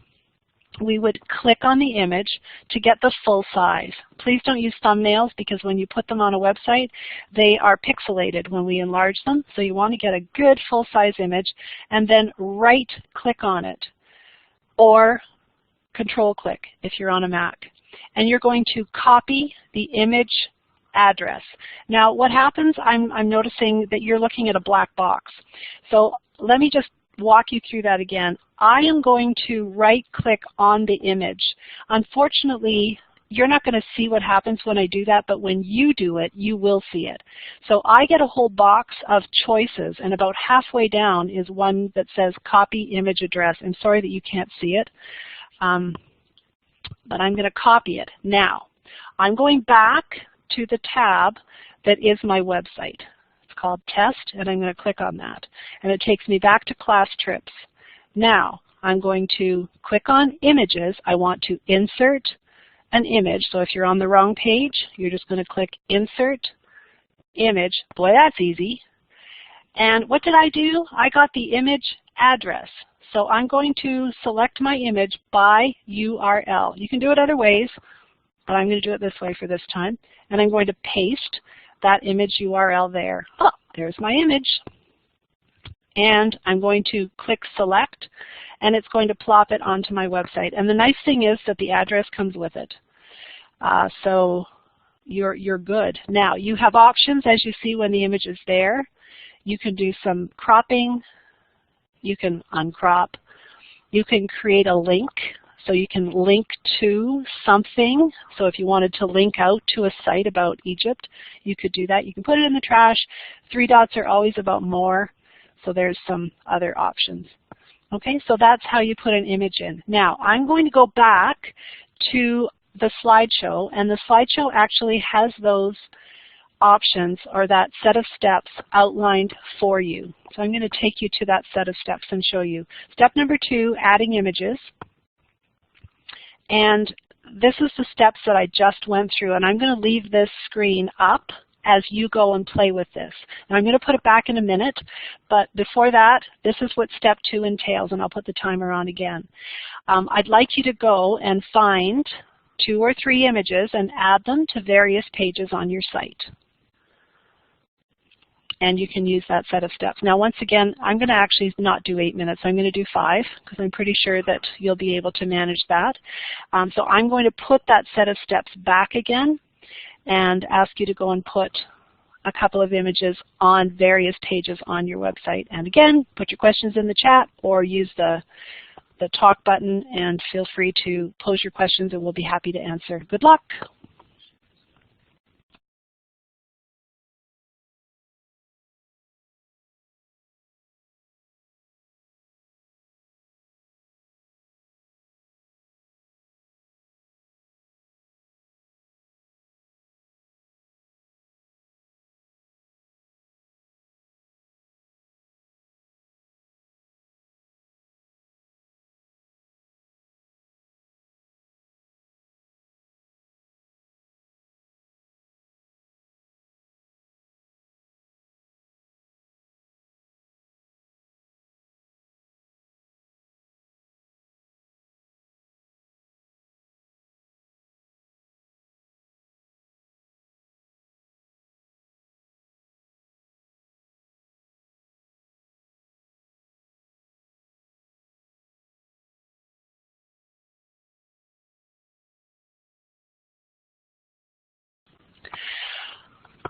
We would click on the image to get the full size. Please don't use thumbnails, because when you put them on a website, they are pixelated when we enlarge them. So you want to get a good full-size image and then right-click on it, or control-click if you're on a Mac. And you're going to copy the image address. Now what happens, I'm noticing that you're looking at a black box. So let me just walk you through that again. I am going to right-click on the image. Unfortunately, you're not going to see what happens when I do that, but when you do it, you will see it. So I get a whole box of choices, and about halfway down is one that says Copy Image Address. I'm sorry that you can't see it. But I'm going to copy it. Now, I'm going back to the tab that is my website. It's called Test, and I'm going to click on that. And it takes me back to class trips. Now, I'm going to click on Images. I want to insert an image. So if you're on the wrong page, you're just going to click Insert Image. Boy, that's easy. And what did I do? I got the image address. So I'm going to select my image by URL. You can do it other ways, but I'm going to do it this way for this time. And I'm going to paste that image URL there. Oh, there's my image. And I'm going to click Select, and it's going to plop it onto my website. And the nice thing is that the address comes with it. So you're good. Now, you have options, as you see when the image is there. You can do some cropping. You can uncrop. You can create a link, so you can link to something. So if you wanted to link out to a site about Egypt, you could do that. You can put it in the trash. 3 dots are always about more, so there's some other options. Okay, so that's how you put an image in. Now, I'm going to go back to the slideshow, and the slideshow actually has those options, or that set of steps outlined for you. So I'm going to take you to that set of steps and show you. Step number 2, adding images. And this is the steps that I just went through, and I'm going to leave this screen up as you go and play with this. And I'm going to put it back in a minute, but before that, this is what step 2 entails, and I'll put the timer on again. I'd like you to go and find 2 or 3 images and add them to various pages on your site. And you can use that set of steps. Now, once again, I'm going to actually not do 8 minutes. I'm going to do 5, because I'm pretty sure that you'll be able to manage that. So I'm going to put that set of steps back again and ask you to go and put a couple of images on various pages on your website. And again, put your questions in the chat or use the talk button, and feel free to pose your questions and we'll be happy to answer. Good luck.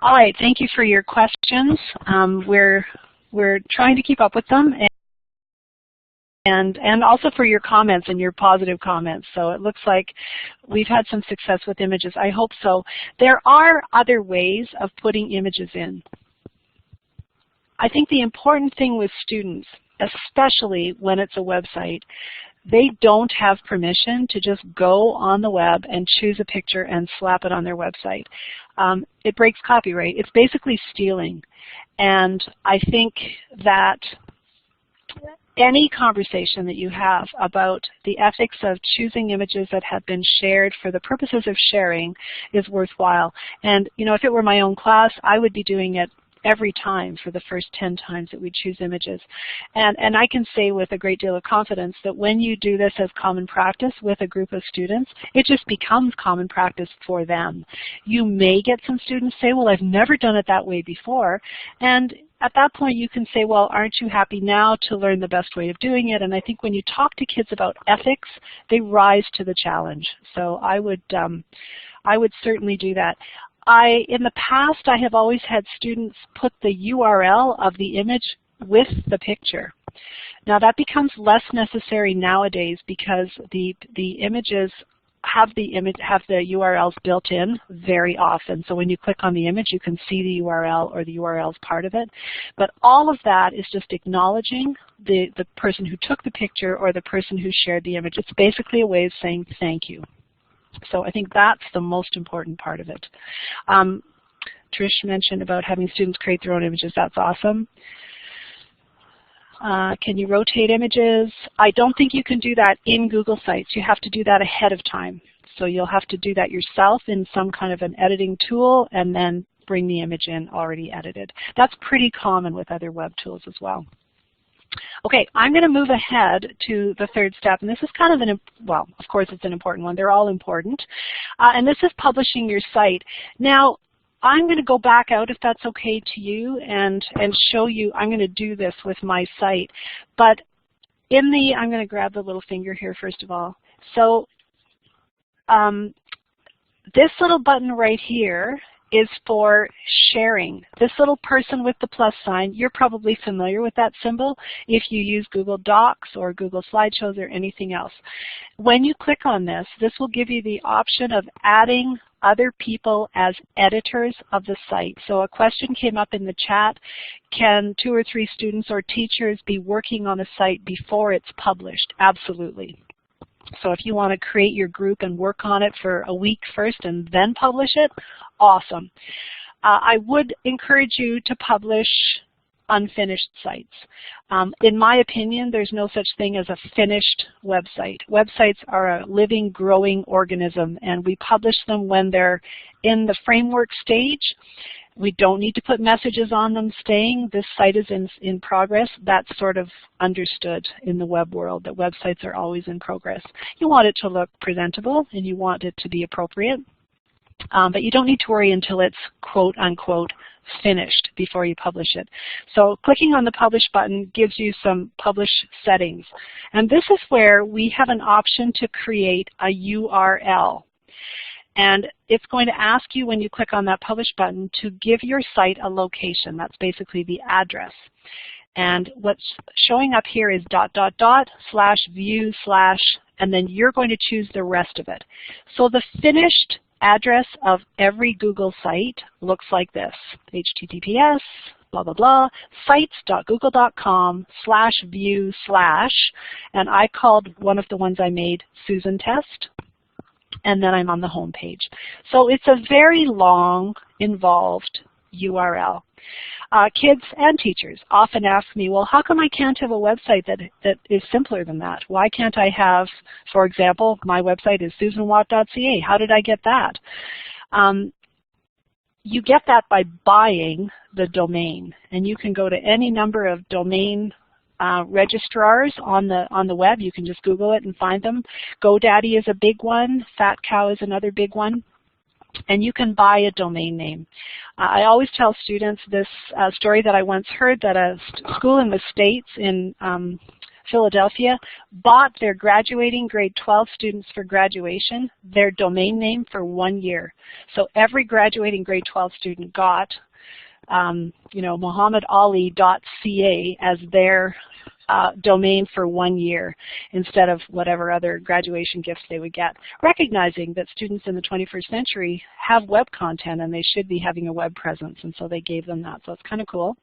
All right, thank you for your questions. We're trying to keep up with them, and also for your comments and your positive comments. So it looks like we've had some success with images. I hope so. There are other ways of putting images in. I think the important thing with students, especially when it's a website, they don't have permission to just go on the web and choose a picture and slap it on their website. It breaks copyright. It's basically stealing. And I think that any conversation that you have about the ethics of choosing images that have been shared for the purposes of sharing is worthwhile. And you know, if it were my own class, I would be doing it every time for the first 10 times that we choose images. And I can say with a great deal of confidence that when you do this as common practice with a group of students, it just becomes common practice for them. You may get some students say, well, I've never done it that way before. And at that point you can say, well, aren't you happy now to learn the best way of doing it? And I think when you talk to kids about ethics, they rise to the challenge. So I would certainly do that. In the past, I have always had students put the URL of the image with the picture. Now that becomes less necessary nowadays because the images have the URLs built in very often. So when you click on the image, you can see the URL or the URL is part of it. But all of that is just acknowledging the person who took the picture or the person who shared the image. It's basically a way of saying thank you. So I think that's the most important part of it. Trish mentioned about having students create their own images. That's awesome. Can you rotate images? I don't think you can do that in Google Sites. You have to do that ahead of time. So you'll have to do that yourself in some kind of an editing tool and then bring the image in already edited. That's pretty common with other web tools as well. Okay, I'm going to move ahead to the third step, and this is kind of well, of course it's an important one. They're all important. And this is publishing your site. Now, I'm going to go back out, if that's okay to you, and show you. I'm going to do this with my site. But I'm going to grab the little finger here first of all. So this little button right here is for sharing. This little person with the plus sign, you're probably familiar with that symbol if you use Google Docs or Google Slideshows or anything else. When you click on this, this will give you the option of adding other people as editors of the site. So a question came up in the chat, can 2 or 3 students or teachers be working on a site before it's published? Absolutely. So if you want to create your group and work on it for a week first and then publish it, awesome. I would encourage you to publish unfinished sites. In my opinion, there's no such thing as a finished website. Websites are a living, growing organism, and we publish them when they're in the framework stage. We don't need to put messages on them saying this site is in progress. That's sort of understood in the web world, that websites are always in progress. You want it to look presentable and you want it to be appropriate, but you don't need to worry until it's quote unquote finished before you publish it. So clicking on the publish button gives you some publish settings. And this is where we have an option to create a URL. And it's going to ask you when you click on that publish button to give your site a location. That's basically the address. And what's showing up here is ///view/ and then you're going to choose the rest of it. So the finished address of every Google site looks like this: https blah blah blah sites.google.com/view/ and I called one of the ones I made Susan Test. And then I'm on the home page. So it's a very long, involved URL. Kids and teachers often ask me, well, how come I can't have a website that is simpler than that? Why can't I have, for example, my website is susanwatt.ca. How did I get that? You get that by buying the domain. And you can go to any number of domain registrars on the web. You can just Google it and find them. GoDaddy is a big one. Fat Cow is another big one. And you can buy a domain name. I always tell students this story that I once heard, that a school in the States in Philadelphia, bought their graduating grade 12 students for graduation their domain name for 1 year. So every graduating grade 12 student got MohammedAli.ca as their domain for 1 year instead of whatever other graduation gifts they would get, recognizing that students in the 21st century have web content and they should be having a web presence, and so they gave them that. So it's kind of cool.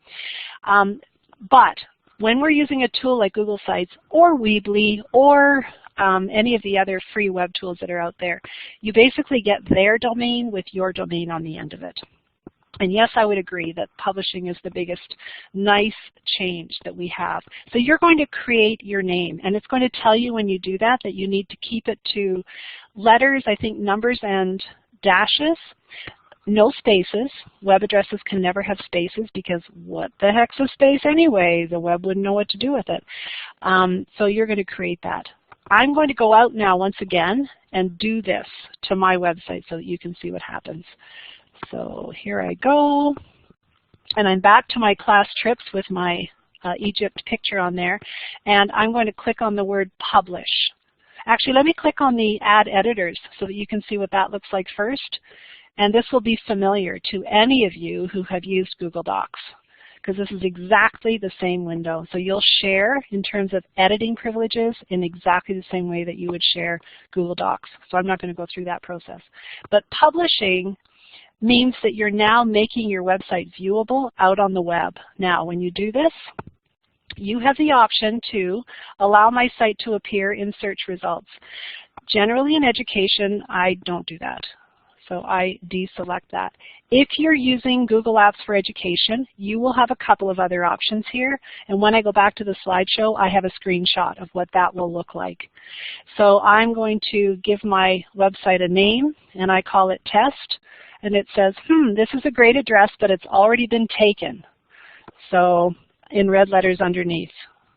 But when we're using a tool like Google Sites or Weebly or any of the other free web tools that are out there, you basically get their domain with your domain on the end of it. And yes, I would agree that publishing is the biggest nice change that we have. So you're going to create your name, and it's going to tell you when you do that that you need to keep it to letters, I think numbers and dashes, no spaces. Web addresses can never have spaces because what the heck's a space anyway? The web wouldn't know what to do with it. So you're going to create that. I'm going to go out now once again and do this to my website so that you can see what happens. So here I go, and I'm back to my class trips with my Egypt picture on there, and I'm going to click on the word publish. Actually, let me click on the add editors so that you can see what that looks like first, and this will be familiar to any of you who have used Google Docs, because this is exactly the same window. So you'll share in terms of editing privileges in exactly the same way that you would share Google Docs. So I'm not going to go through that process. But publishing means that you're now making your website viewable out on the web. Now, when you do this, you have the option to allow my site to appear in search results. Generally in education, I don't do that. So I deselect that. If you're using Google Apps for Education, you will have a couple of other options here. And when I go back to the slideshow, I have a screenshot of what that will look like. So I'm going to give my website a name, and I call it Test. And it says, this is a great address, but it's already been taken. So in red letters underneath.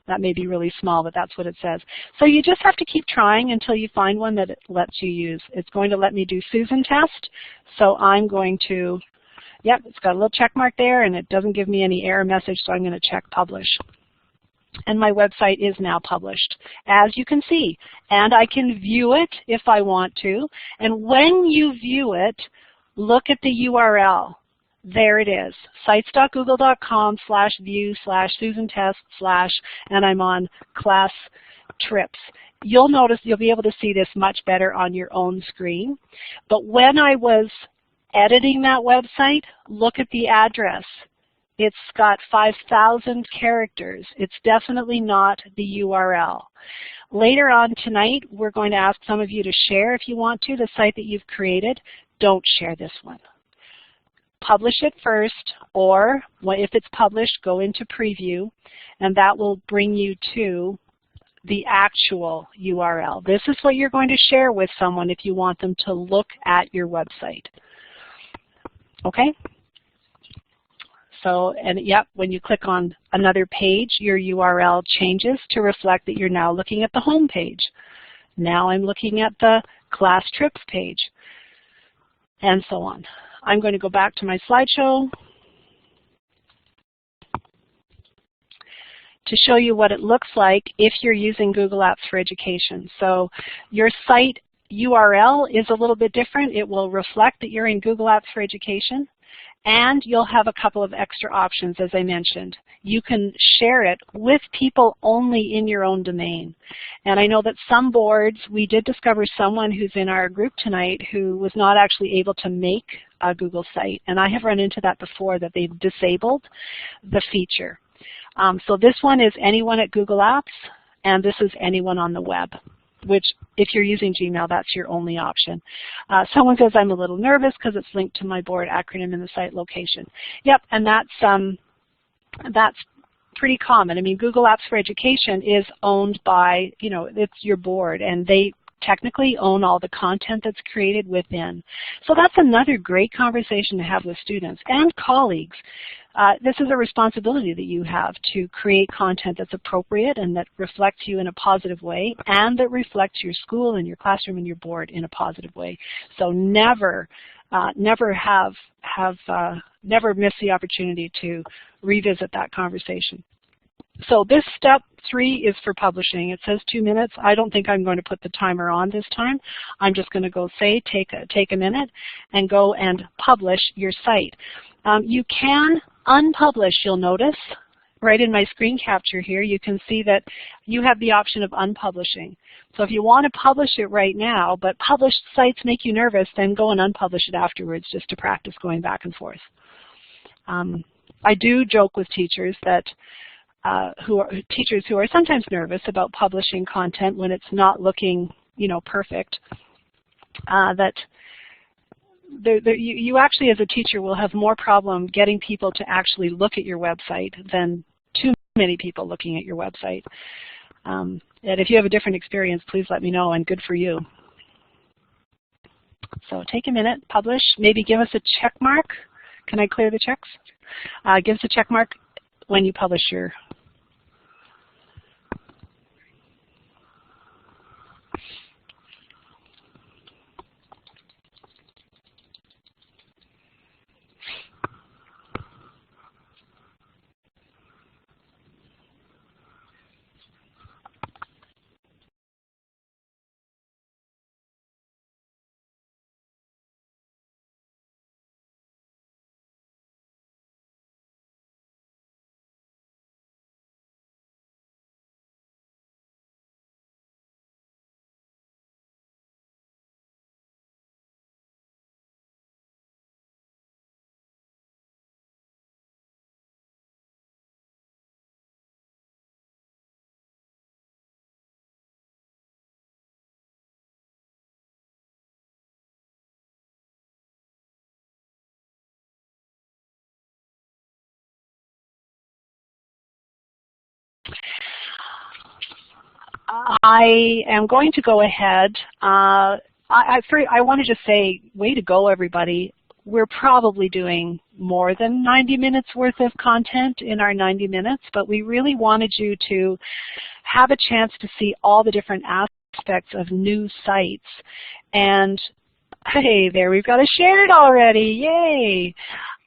That may be really small, but that's what it says. So you just have to keep trying until you find one that it lets you use. It's going to let me do Susan Test. So I'm going to, yep, it's got a little check mark there, and it doesn't give me any error message, so I'm going to check Publish. And my website is now published, as you can see. And I can view it if I want to. And when you view it, look at the URL. There it is, sites.google.com/view/SusanTest/ and I'm on class trips. You'll notice you'll be able to see this much better on your own screen. But when I was editing that website, look at the address. It's got 5,000 characters. It's definitely not the URL. Later on tonight, we're going to ask some of you to share, if you want to, the site that you've created. Don't share this one. Publish it first, or if it's published, go into preview, and that will bring you to the actual URL. This is what you're going to share with someone if you want them to look at your website. Okay? So, and yep, when you click on another page, your URL changes to reflect that you're now looking at the home page. Now I'm looking at the class trips page, and so on. I'm going to go back to my slideshow to show you what it looks like if you're using Google Apps for Education. So your site URL is a little bit different. It will reflect that you're in Google Apps for Education, and you'll have a couple of extra options, as I mentioned. You can share it with people only in your own domain. And I know that some boards, we did discover someone who's in our group tonight who was not actually able to make a Google site. And I have run into that before, that they've disabled the feature. So this one is anyone at Google Apps, and this is anyone on the web, which if you're using Gmail, that's your only option. Someone says, I'm a little nervous because it's linked to my board acronym in the site location. Yep, and that's pretty common. I mean, Google Apps for Education is owned by, it's your board, and they technically own all the content that's created within. So that's another great conversation to have with students and colleagues. This is a responsibility that you have to create content that's appropriate and that reflects you in a positive way, and that reflects your school and your classroom and your board in a positive way. So never miss the opportunity to revisit that conversation. So this step 3 is for publishing. It says 2 minutes. I don't think I'm going to put the timer on this time. I'm just going to go say, take a minute and go and publish your site. You can unpublish, you'll notice. Right in my screen capture here, you can see that you have the option of unpublishing. So if you want to publish it right now, but published sites make you nervous, then go and unpublish it afterwards just to practice going back and forth. I do joke with teachers that who are sometimes nervous about publishing content when it's not looking, perfect. That you actually, as a teacher, will have more problem getting people to actually look at your website than too many people looking at your website. And if you have a different experience, please let me know, and good for you. So take a minute, publish, maybe give us a check mark. Can I clear the checks? Give us a check mark when you publish your. I am going to go ahead. I want to just say, way to go, everybody. We're probably doing more than 90 minutes worth of content in our 90 minutes, but we really wanted you to have a chance to see all the different aspects of new sites. And hey, there, we've got a shared already, yay!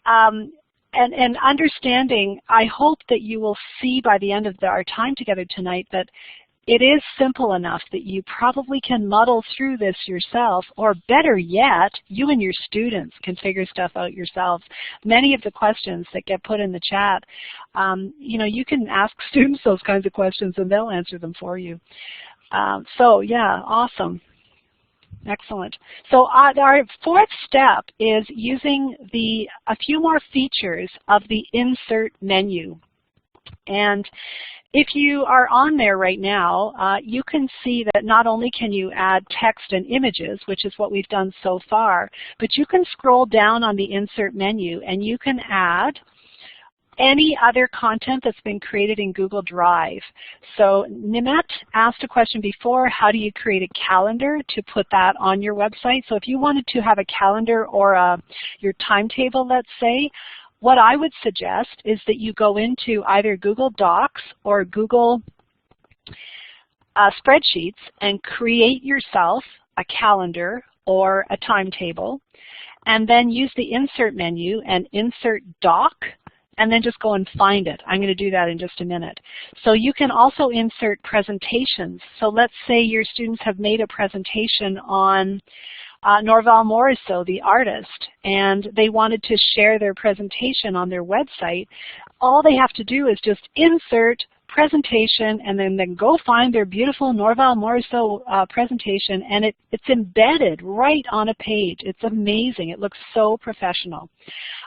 And understanding, I hope that you will see by the end of our time together tonight that it is simple enough that you probably can muddle through this yourself, or better yet, you and your students can figure stuff out yourselves. Many of the questions that get put in the chat, you can ask students those kinds of questions and they'll answer them for you. So yeah, awesome. Excellent. So our fourth step is using a few more features of the insert menu. And if you are on there right now, you can see that not only can you add text and images, which is what we've done so far, but you can scroll down on the insert menu and you can add any other content that's been created in Google Drive. So Nimet asked a question before, how do you create a calendar to put that on your website? So if you wanted to have a calendar or your timetable, let's say, what I would suggest is that you go into either Google Docs or Google Spreadsheets and create yourself a calendar or a timetable, and then use the insert menu and insert doc, and then just go and find it. I'm going to do that in just a minute. So you can also insert presentations. So let's say your students have made a presentation on Norval Morrisseau, the artist, and they wanted to share their presentation on their website. All they have to do is just insert presentation and then go find their beautiful Norval Morrisseau presentation, and it's embedded right on a page. It's amazing. It looks so professional.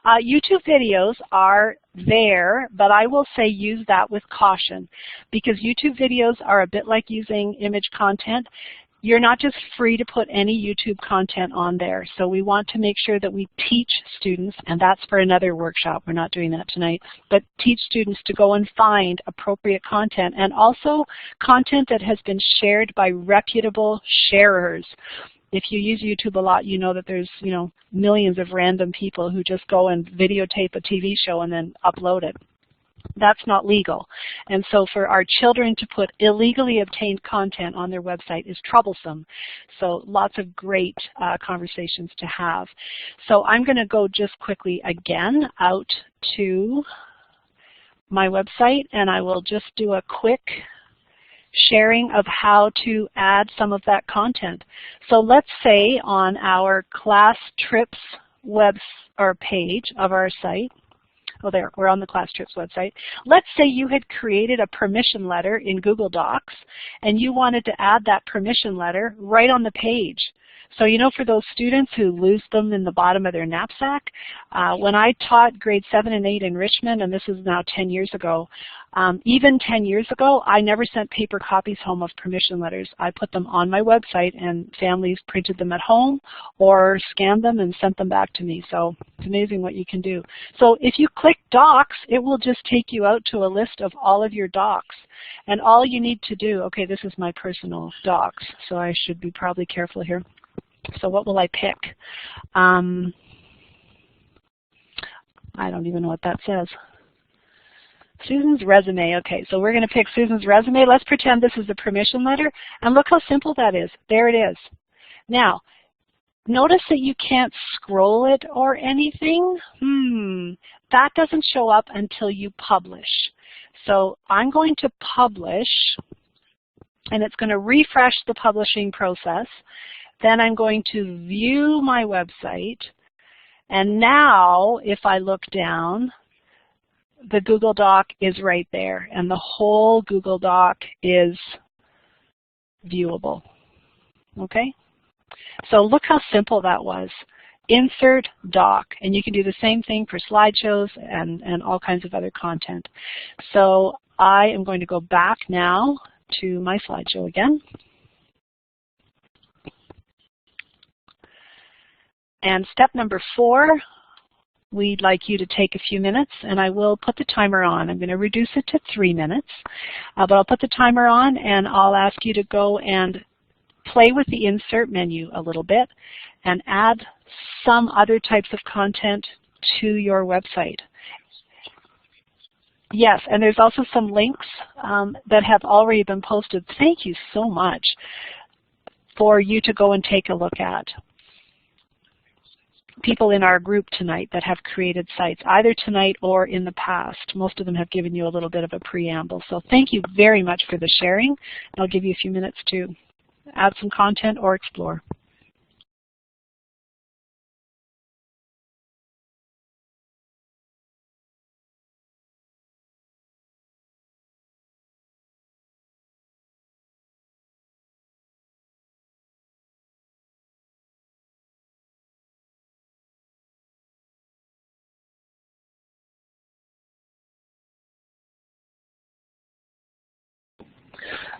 YouTube videos are there, but I will say use that with caution, because YouTube videos are a bit like using image content. You're not just free to put any YouTube content on there. So we want to make sure that we teach students, and that's for another workshop. We're not doing that tonight, but teach students to go and find appropriate content, and also content that has been shared by reputable sharers. If you use YouTube a lot, you know that there's, millions of random people who just go and videotape a TV show and then upload it. That's not legal. And so for our children to put illegally obtained content on their website is troublesome. So lots of great conversations to have. So I'm going to go just quickly again out to my website, and I will just do a quick sharing of how to add some of that content. So let's say on our class trips page of our site, oh there, we're on the class trips website. Let's say you had created a permission letter in Google Docs and you wanted to add that permission letter right on the page. So you know, for those students who lose them in the bottom of their knapsack, when I taught grade 7 and 8 in Richmond, and this is now 10 years ago, even 10 years ago, I never sent paper copies home of permission letters. I put them on my website and families printed them at home or scanned them and sent them back to me. So it's amazing what you can do. So if you click Docs, it will just take you out to a list of all of your docs. And all you need to do, okay, this is my personal docs, so I should be probably careful here. So what will I pick? I don't even know what that says. Susan's resume. Okay, so we're going to pick Susan's resume. Let's pretend this is a permission letter, and look how simple that is. There it is. Now, notice that you can't scroll it or anything. That doesn't show up until you publish. So I'm going to publish, and it's going to refresh the publishing process. Then I'm going to view my website, and now if I look down, the Google Doc is right there, and the whole Google Doc is viewable. Okay? So look how simple that was. Insert doc, and you can do the same thing for slideshows and all kinds of other content. So I am going to go back now to my slideshow again. And step number 4, we'd like you to take a few minutes, and I will put the timer on. I'm going to reduce it to 3 minutes, but I'll put the timer on, and I'll ask you to go and play with the insert menu a little bit and add some other types of content to your website. Yes, and there's also some links that have already been posted. Thank you so much for you to go and take a look at. People in our group tonight that have created sites, either tonight or in the past. Most of them have given you a little bit of a preamble. So thank you very much for the sharing. I'll give you a few minutes to add some content or explore.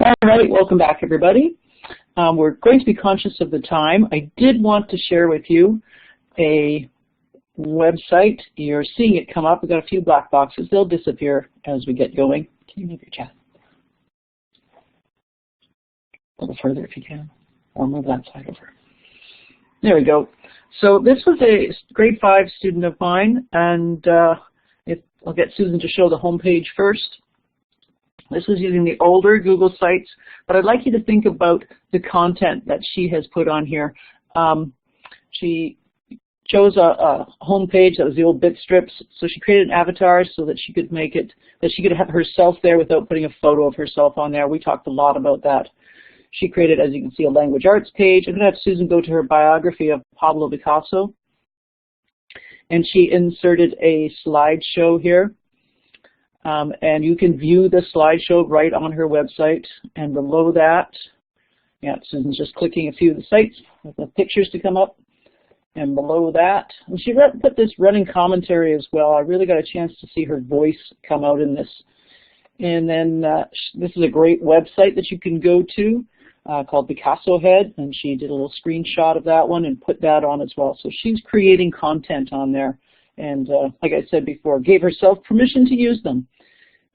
All right, welcome back, everybody. We're going to be conscious of the time. I did want to share with you a website. You're seeing it come up. We've got a few black boxes. They'll disappear as we get going. Can you move your chat a little further if you can, or move that side over? There we go. So this was a grade 5 student of mine, and I'll get Susan to show the home page first. This was using the older Google sites, but I'd like you to think about the content that she has put on here. She chose a home page that was the old bit strips, so she created an avatar so that she could make it, that she could have herself there without putting a photo of herself on there. We talked a lot about that. She created, as you can see, a language arts page. I'm going to have Susan go to her biography of Pablo Picasso, and she inserted a slideshow here. And you can view the slideshow right on her website. And below that, yeah, Susan's just clicking a few of the sites with the pictures to come up. And below that, and she put this running commentary as well. I really got a chance to see her voice come out in this. And then this is a great website that you can go to called Picasso Head, and she did a little screenshot of that one and put that on as well. So she's creating content on there. And like I said before, gave herself permission to use them.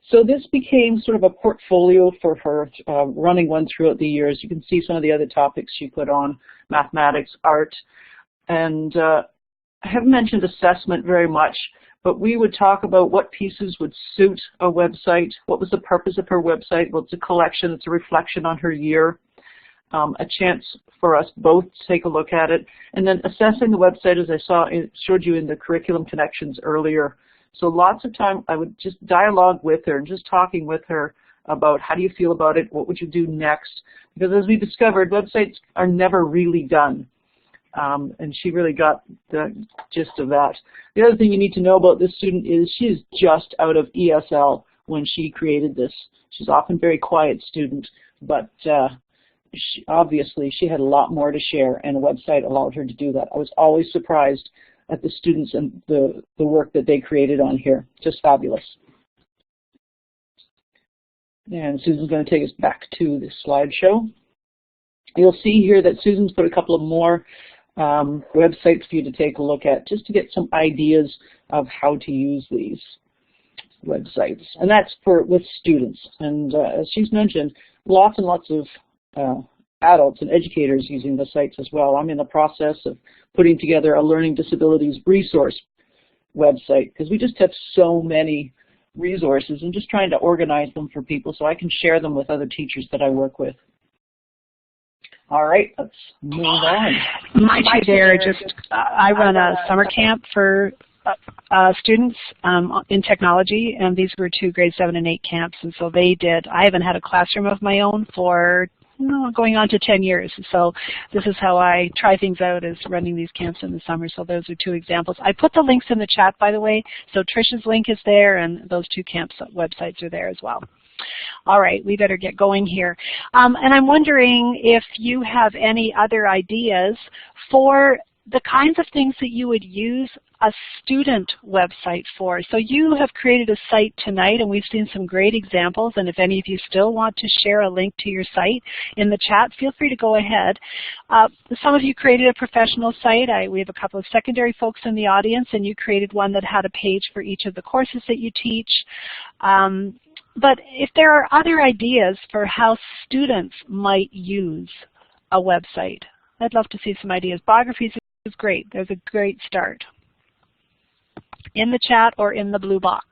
So this became sort of a portfolio for her, running one throughout the years. You can see some of the other topics she put on, mathematics, art. And I haven't mentioned assessment very much, but we would talk about what pieces would suit a website, what was the purpose of her website. Well, it's a collection, it's a reflection on her year. A chance for us both to take a look at it, and then assessing the website, as I showed you in the curriculum connections earlier. So lots of time I would just dialogue with her and just talking with her about how do you feel about it, what would you do next, because as we discovered, websites are never really done. And she really got the gist of that. The other thing you need to know about this student is she is just out of ESL when she created this. She's often a very quiet student, but obviously she had a lot more to share, and the website allowed her to do that. I was always surprised at the students and the work that they created on here. Just fabulous. And Susan's going to take us back to the slideshow. You'll see here that Susan's put a couple of more websites for you to take a look at, just to get some ideas of how to use these websites. And that's with students. And as she's mentioned, lots and lots of adults and educators using the sites as well. I'm in the process of putting together a learning disabilities resource website, because we just have so many resources, and just trying to organize them for people so I can share them with other teachers that I work with. All right, let's move on. My two there, I run a summer camp for students in technology, and these were 2 grade 7 and 8 camps, and so I haven't had a classroom of my own for going on to 10 years. So this is how I try things out, is running these camps in the summer. So those are 2 examples. I put the links in the chat, by the way, so Trish's link is there, and those 2 camps websites are there as well. All right, we better get going here. And I'm wondering if you have any other ideas for the kinds of things that you would use a student website for. So you have created a site tonight, and we've seen some great examples, and if any of you still want to share a link to your site in the chat, feel free to go ahead. Some of you created a professional site. We have a couple of secondary folks in the audience, and you created one that had a page for each of the courses that you teach. But if there are other ideas for how students might use a website, I'd love to see some ideas. Biographies is great. There's a great start. In the chat or in the blue box.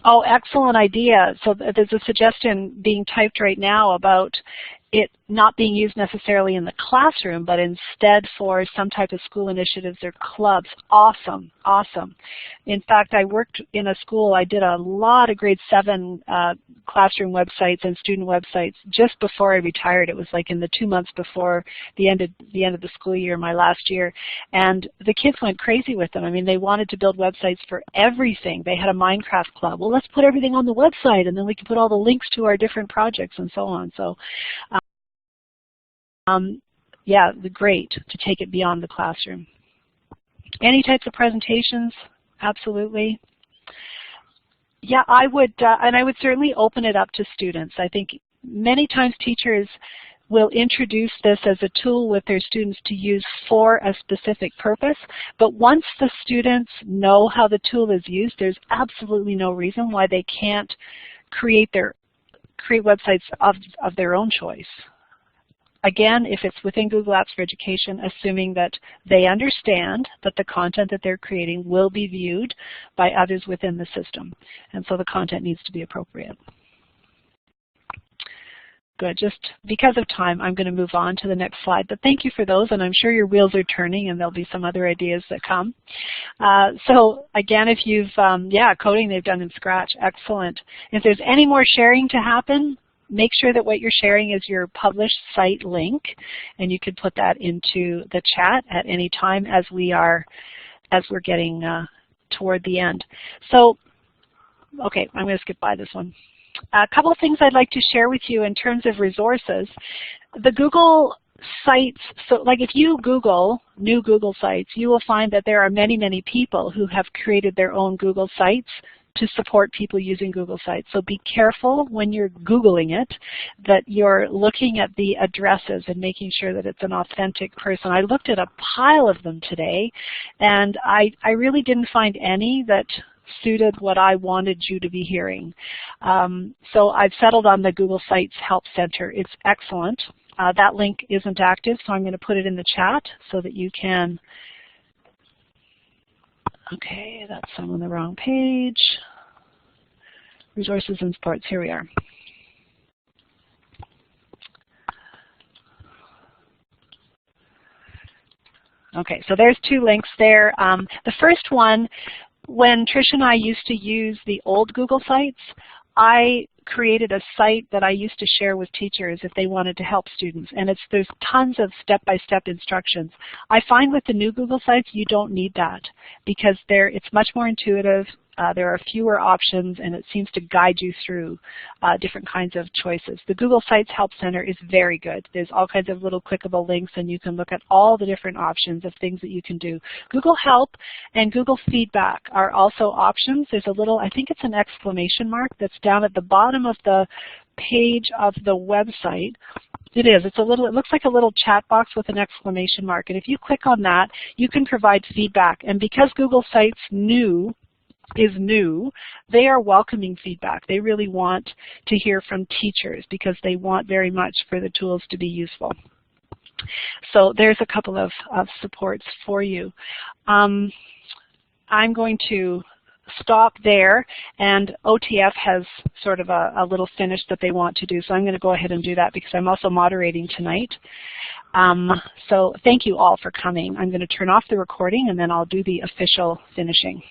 Oh, excellent idea. So there's a suggestion being typed right now about it not being used necessarily in the classroom, but instead for some type of school initiatives or clubs. Awesome, awesome. In fact, I worked in a school. I did a lot of grade 7 classroom websites and student websites just before I retired. It was like in the 2 months before the end of the school year, my last year, and the kids went crazy with them. I mean, they wanted to build websites for everything. They had a Minecraft club. Well, let's put everything on the website, and then we can put all the links to our different projects and so on. So. Yeah, great to take it beyond the classroom. Any types of presentations? Absolutely. Yeah, I would, and I would certainly open it up to students. I think many times teachers will introduce this as a tool with their students to use for a specific purpose, but once the students know how the tool is used, there's absolutely no reason why they can't create websites of their own choice. Again, if it's within Google Apps for Education, assuming that they understand that the content that they're creating will be viewed by others within the system. And so the content needs to be appropriate. Good. Just because of time, I'm going to move on to the next slide. But thank you for those, and I'm sure your wheels are turning, and there'll be some other ideas that come. So again, if you've, coding they've done in Scratch, excellent. If there's any more sharing to happen, make sure that what you're sharing is your published site link, and you could put that into the chat at any time as we're getting toward the end. So, okay, I'm going to skip by this one. A couple of things I'd like to share with you in terms of resources. The Google sites, so like if you Google new Google sites, you will find that there are many, many people who have created their own Google sites to support people using Google sites. So be careful when you're Googling it that you're looking at the addresses and making sure that it's an authentic person. I looked at a pile of them today, and I really didn't find any that suited what I wanted you to be hearing. So I've settled on the Google Sites Help Center. It's excellent. That link isn't active, so I'm going to put it in the chat so that you can Okay, that's I'm on the wrong page. Resources and supports, here we are. Okay, so there's 2 links there. The first one, when Trish and I used to use the old Google Sites, I created a site that I used to share with teachers if they wanted to help students, and there's tons of step-by-step instructions. I find with the new Google Sites you don't need that because it's much more intuitive. There are fewer options, and it seems to guide you through different kinds of choices. The Google Sites Help Center is very good. There's all kinds of little clickable links, and you can look at all the different options of things that you can do. Google Help and Google Feedback are also options. There's a little, I think it's an exclamation mark that's down at the bottom of the page of the website. It is. It looks like a little chat box with an exclamation mark, and if you click on that, you can provide feedback. And because Google Sites is new, they are welcoming feedback. They really want to hear from teachers because they want very much for the tools to be useful. So there's a couple of supports for you. I'm going to stop there, and OTF has sort of a little finish that they want to do, so I'm going to go ahead and do that because I'm also moderating tonight. So thank you all for coming. I'm going to turn off the recording and then I'll do the official finishing.